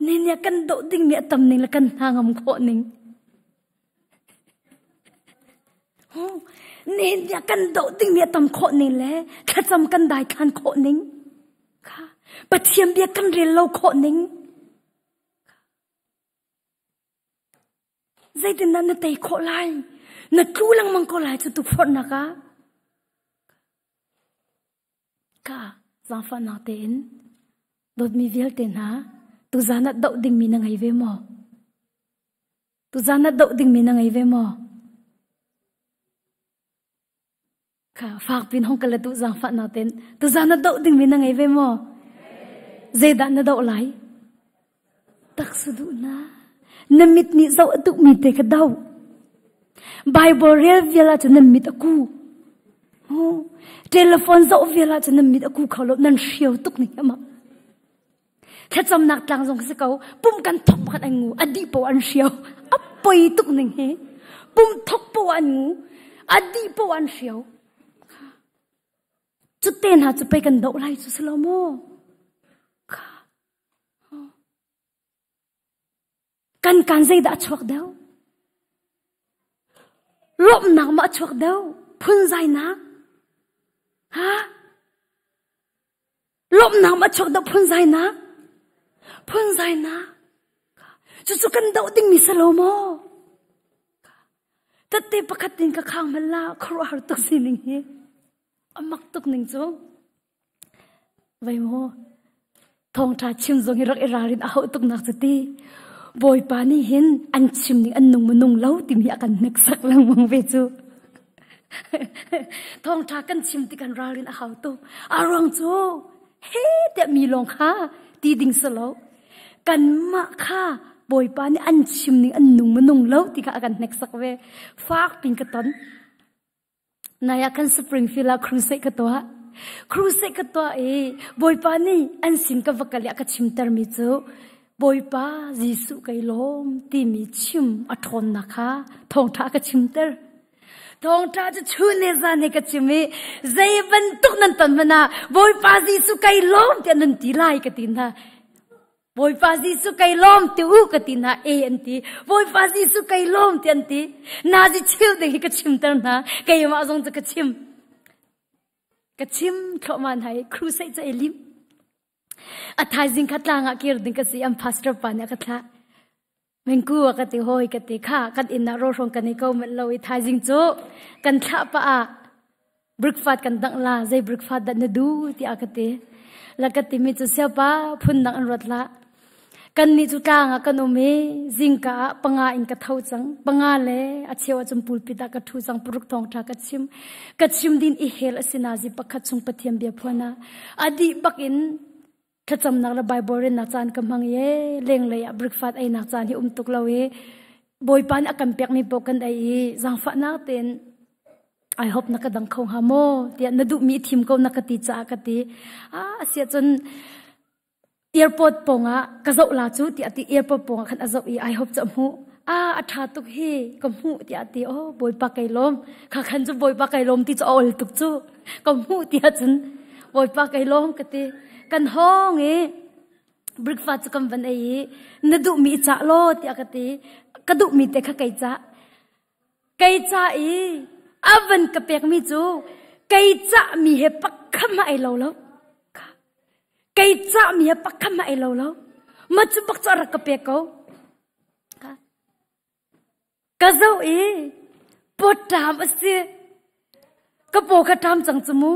Speaker 1: ne nya kan do ding mi tam ning la kan hangam kho ning nên nhà căn đậu tình mẹ tầm khổ nín lẽ khá chăm căn đài khăn khổ nín bà thiêm bia căn rê lâu khổ nín dây tình năn nà tây khổ lại nà cứu lăng mong khổ lại cho tụi phật nà cả giang phật nào tên đột mi viết tên hả tụi giá nà đậu tình mi nà ngày về mò tụi giá nà đậu tình mi nà ngày về mòค่ะฝากพี่น้องกันละตุจางฝันนาเต็นตุจานะดอกดิ่งมีนังไงเวมอเจดันนะดอกไหลตักสุดุนะนมิดนี่เจ้าตุมีเตกดาวไบเบิลเรียเวลาจะนมิดกูเทเลโฟนเจ้าเวลาจะนมิดกูเขาลบนั่นเชียวตุกนี่มาแค่จำนักต่างสงสัยเขาปุ่มกันทบกันไอ้งูอดีปวันเชียวอัปไปตุกนี่เฮปุ่มทบปวันงูอดีปวันเชียวจุดเต้นหาจุดไปกันดอกไล่จุดสโลโมค่ะกันใจด่าชวกเดียวลบหนักมาชวกเดียวพุ่นใจนะฮะลบหนักมาชวกเดียวพุ่นใจนะพุ่นใจนะจุดกันดอกดิ่งมีสโลโมแต่เตะประคัดดินกับข้างมันละครัวหัวตุกสิหนึ่งเฮมักตุกหนึ่งจูไว้โมทองทาชิมจงให้รักเอรารินเอาตุกนักสติบอยปานี่เห็นอันชิมนี่อันนุ่งมันนุ่งเล่าติมีอาการนึกสักลังมองไปจูทองทากันชิมติกันรารินเอาตุกอารองจูเฮ้แต่มีลงค่าตีดิ่งสโลกันมาค่าบอยปานี่อันชิมนี่อันนุ่งมันนุ่งเล่าติกับอาการนึกสักเวฟากปิงกระตันนายกันสปริงฟิลาครูเซกตัวครูเซกตัวบอยปานี่อันสินกับวักเลียกับชิมเตอร์มิจูบอยปาจิสุไกลมตีมีชิมอัทนนะคะทองทากับชิมเตอร์ทองทาจะชูเนซานให้กับชิมิใจบันตุกนันตันมานาบอยปาจิสุไกลมที่นันตีไล่กับตินนะบอยปาจิสุไกลมที่อุกับตินนะอันตีบอยปาจิสุไกลมที่อันตีนาจิชิวเด็กกับชิมเตอร์นะไกยมาจงจะกับชิมเขามันให้ครูใส่ใจลิมอัฐายจิงขัดลางอากิรดิงกับสิอัมพาสตร์ปานยักษ์ละมันกูว่ากันติโฮยกันติข้ากันอินนาโรชงกันในเขามันเราอัฐายจิงโจกันท่าปะบริกฟาดกันดังลาใจบริกฟาดดันดูที่อากันติแล้วกันติมีจุดเสียปะพุ่นดังอันรถละกันนี่จุดกลางกันโอเมจิงกะปังอาอินกะเท่าจังปังอาเล่อาเชียวจมปูลปิดากะทูจังปรุกทองทากัดชิมดินอิเฮลสินาจิปักขัดซุงปะเทียมเบียพวนาอดีปักอินขัดจำนักละไบเบิลเรนนักจานกำมังเย่เล่งเลยบริกฟาดไอนักจานที่ตุกเราบอยปานอากันเปียกมีปกันไอจังฟ้านักเต้นI hope นักดังคงหาโมเดียนดูมีทีมเขานักตีจ้ากตีเสียจนairport ponga kazau la chu ti ati airport ponga khan azau I hope chamhu atha tuk hi kamhu ti ati boy pa kailom kha khan chu boy pa kailom ti chu ol tuk chu kamhu ti achun boy pa kailom kati kan hong breakfast kam ban ai nadu mi cha lo ti akati kadu mi te kha kai cha avan ka pek mi chu kai cha mi he pakhama ai lo cây cha mi pak kham ai lo ma chu pak cha ra ka pe ko ka zau pot tam ase ka po ka tam chang chumu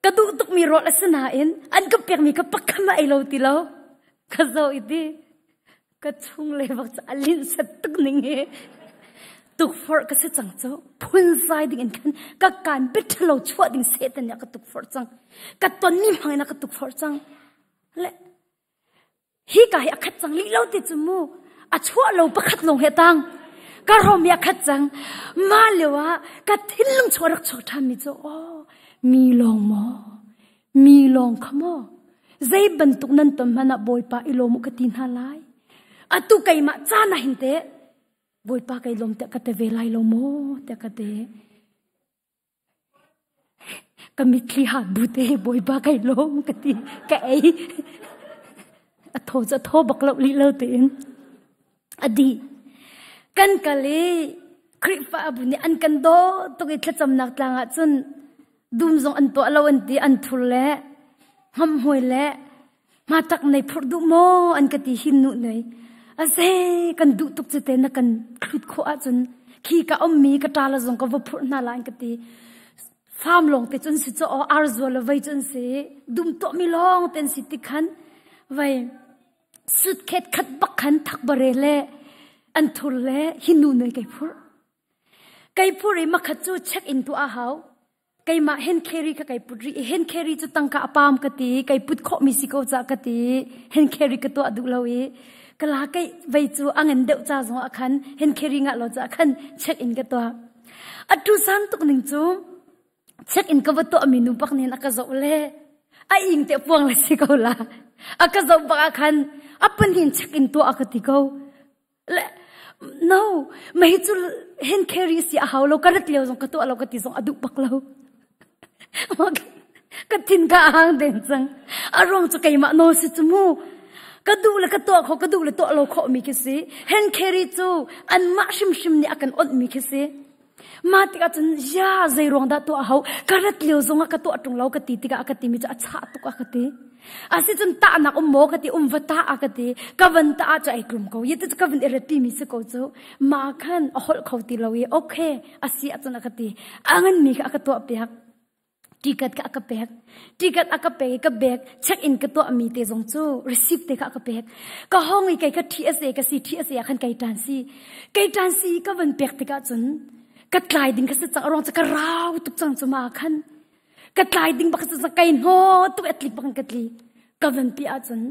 Speaker 1: ka du tuk mi ro asna in an ka pek mi ka pak kham ai lo ti lo ka zau ti ka chung le bak cha alin sat tuk ning tuk for ka se chang cho phun sai ding kan ka kan bit lo chwa ding se tan ya ka tuk for chang ka ton ni hang na ka tuk for chang le hi ka hi khat chang li lo ti chumu a chwa lo pakhat long he tang ka rom ya khat chang ma lewa ka thil lung chorak chho tham mi cho มีลองมอมีลองขโมใจบรรทุกนั้นตมันบอยปาอิโลมุกตินหาไลอตุไกมาจานะหินเตบอยปาไกลมเตกะเตเวลายโลโมเตกะเตกมิทลีหาบุเตบอยปาไกลมกะติแกไออโทจะโทบักเลาลิเลเตนอดีกันกะเลคริฟ้าบุญอันกันโดตุกิทจำนักต่างจนดุมจงอันตัวเราอันตีอันทุเลหอมหวยเละมาจากในพดุโมอันกติหินนุเนยอาเซกันดุตุกจะเตนกันคลุดขวาจนขี้กะอมมีกะตาละจงก็วพุนาลานกติฟาร์มลงเตจนสิจะอาร์ซัวละไว้จนเสดุมโตมีลองเต็นสิติขันไว้สุดเข็ดขัดบักขันทักบะเรเละอันทุเลหินนุเนยไกพูดไอ้มาขัดจูเช็คอินตัวอาหาวไก่มาเห็นแครีก็ไก่ปุดรีเห็นแครีจะตั้งกะปามกติไก่ปุดข้อมิสิโกจากติเห็นแครีก็ตัวดูเรากะลาไก่ไว้จูอังเงินเดวจ้าจงอาคันเห็นแครีงะเราจะอาคันเช็คอินก็ตัวอัดดูสันตุกหนึ่งจูเช็คอินก็ว่าตัวมีนุปักเนี่ยนักจะเอาเลยไอ้อิงเตะพวงเลยสิเขาละอักจะบักอาคันอัปเป็นเห็นเช็คอินตัวอากติเขาและ no ไม่จูเห็นแครีสิอาหาวเราก็รัดเลี้ยวจงก็ตัวเราก็ติจงอดุปักเราก็ทินกะอ่างเด่นจังอารมณ์จะไกมาโนสิจมูก็ดูเลยก็ตัวเขาก็ดูเลยตัวเราเขามีคิสิเห็นแคริจูอันมาชิมนี่อากันอดมีคิสิมาติกาจนยาใจรองดาตัวเขาก็รัดเลี้ยวจงก็ตัวตรงเราก็ตีติกาอากติมีจะชาตุกอากติอาศัยจนตาหนักโมกติวัตตาอากติก็วันตาจะไอกลุ่มเขายิ่งจะก็วันเอรตีมีสกอจูมาขันอหลเขาตีเราโอเคอาศัยจนอากติอันมีอากตัวเปียกtiket ka akapek tiket akapek ka bag check in ka to ami te jong chu receipt te ka akapek ka hongi kai ka TSA ka si TSA khan kai tan si ka van pek te ka chun ka tlai ding ka sa chang rong cha ka raw tuk chang chuma khan ka tlai ding ba ka sa kai no tu atli ba kan katli ka van pi a chun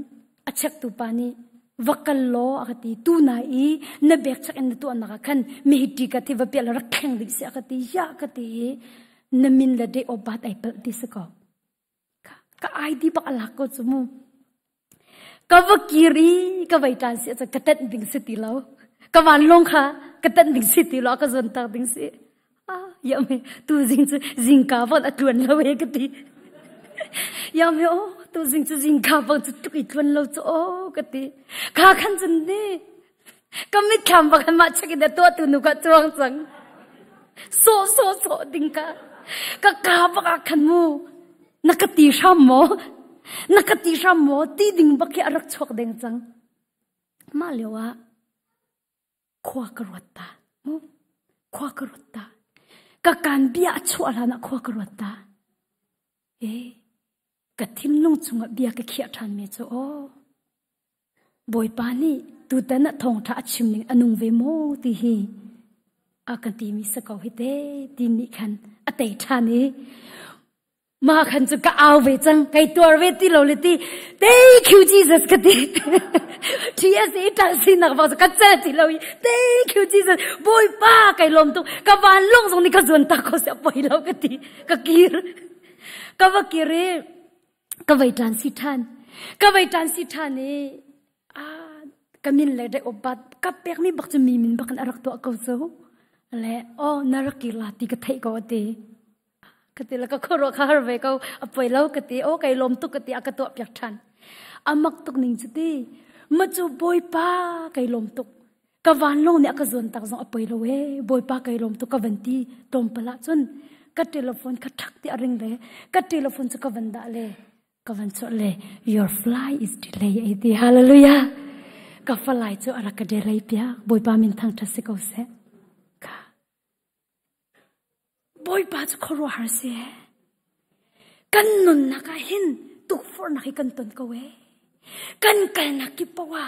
Speaker 1: a check tu pani vakal lo akati tu na I na bag check in tu anaka khan mi tiket ti va pel rakheng dik se akati ya akati namin la de obat ay pel disako ka ID ba alako chumu ka vakiri ka vaitan si cha katan ding siti lo ka wan long kha katan ding siti lo ka zon ta ding si ya me tu jing ka ba atluan lo e kati ya me tu jing ka ba tu itluan lo cho kati ka khan jan ni ka mit kham ba kan ma chaki da to tu nu ka chuang chang so ding ka kakaba ka kanmo nakati mo ti ding bakhi arak chok deng chang malewa khwa karwata ka kan bia chwala na khwa karwata ka thim nong chunga bia ka khia than me cho boy pani tu tana thong tha chimning anung ve mo ti hi akanti mi sakau hite ti ni khan atei thani ma khan chu ka aw ve chang kai tor ve ti lo le ti thank you Jesus ka ti TSA ta sin na ba ka cha ti lo thank you Jesus boy pa kai lom tu ka van long song ni ka zon ta ko sa poi lo ka ti ka kir ka va kire ka vai tan si than ni kamin le de obat ka pek mi bak chu mi min bakan arak to ko so le narakila ti ka thai ko te katila ka khoro khar ve ko apoi lo kati kai lom tu kati akato pyak than amak tuk ning chuti machu boy pa kai lom tuk ka van long ne ka zon tak zong apoi lo we boy pa kai lom tuk ka vanti tom pala chun ka telephone ka thak ti aring le ka telephone chu ka vanda le ka van cho le your flight is delayed hallelujah ka flight chu ara ka delay pya boy pa min thang tha se ko se boy pa chu khoro har se kan nun na ka hin tu for na ki kan ton ko we kan kal na ki pawa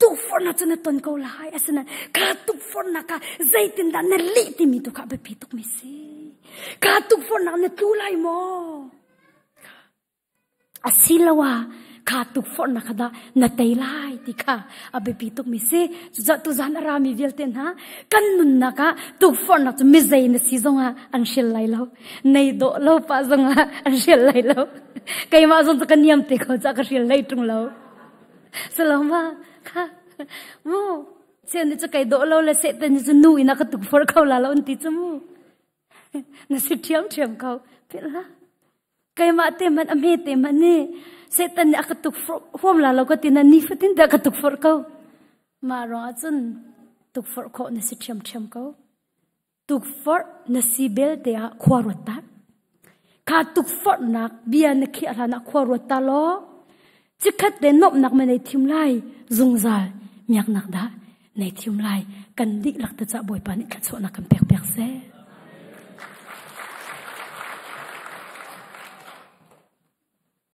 Speaker 1: tu for na chana ton ko la hai asana ka tu for na ka zaitin da na li ti mi tu ka be pi tuk mi si ka tu for na tu lai mo asilawa ขาตุกฟอนนักดานาเตยไลติค่ะอาเบปีตุกมิเซจะตุจานอารามีเวลเตนฮะกันนุนนักตุกฟอนนักจะมิเซนสิจงอ่ะอันเชลไลแล้วในโดแล้วป้าจงอ่ะอันเชลไลแล้วใครมาจงจะกันยามเตะเขาจะกันเชลไลตรงแล้วสลามาค่ะโม่เช่นนี้จะใครโดแล้วเลยเสร็จแต่นี่จะนุ่ยนักตุกฟอนเขาแล้วอันที่จมูกน่าสิเทียมเขาเป็นละใครมาเตมันอเมเตมันนี่เสร็จแต่นี่กตุกฟอมแล้วก็ตินันนี่ฟิตินแต่กตุกฟอนเขามารอจนตุกฟอนเขาน่าสิเทียมเขาตุกฟอนน่าสิเบลเตะขวารตาขาตุกฟอนนักเบียนนักขี้อะไรนักขวารตาล้อจิคัดเดนนบนักมันในทีมไล่จงใจมีนักนักดาในทีมไล่กันดิกหลักตะจะบ่อยปานิกันส่วนนักกันเปียกเสีย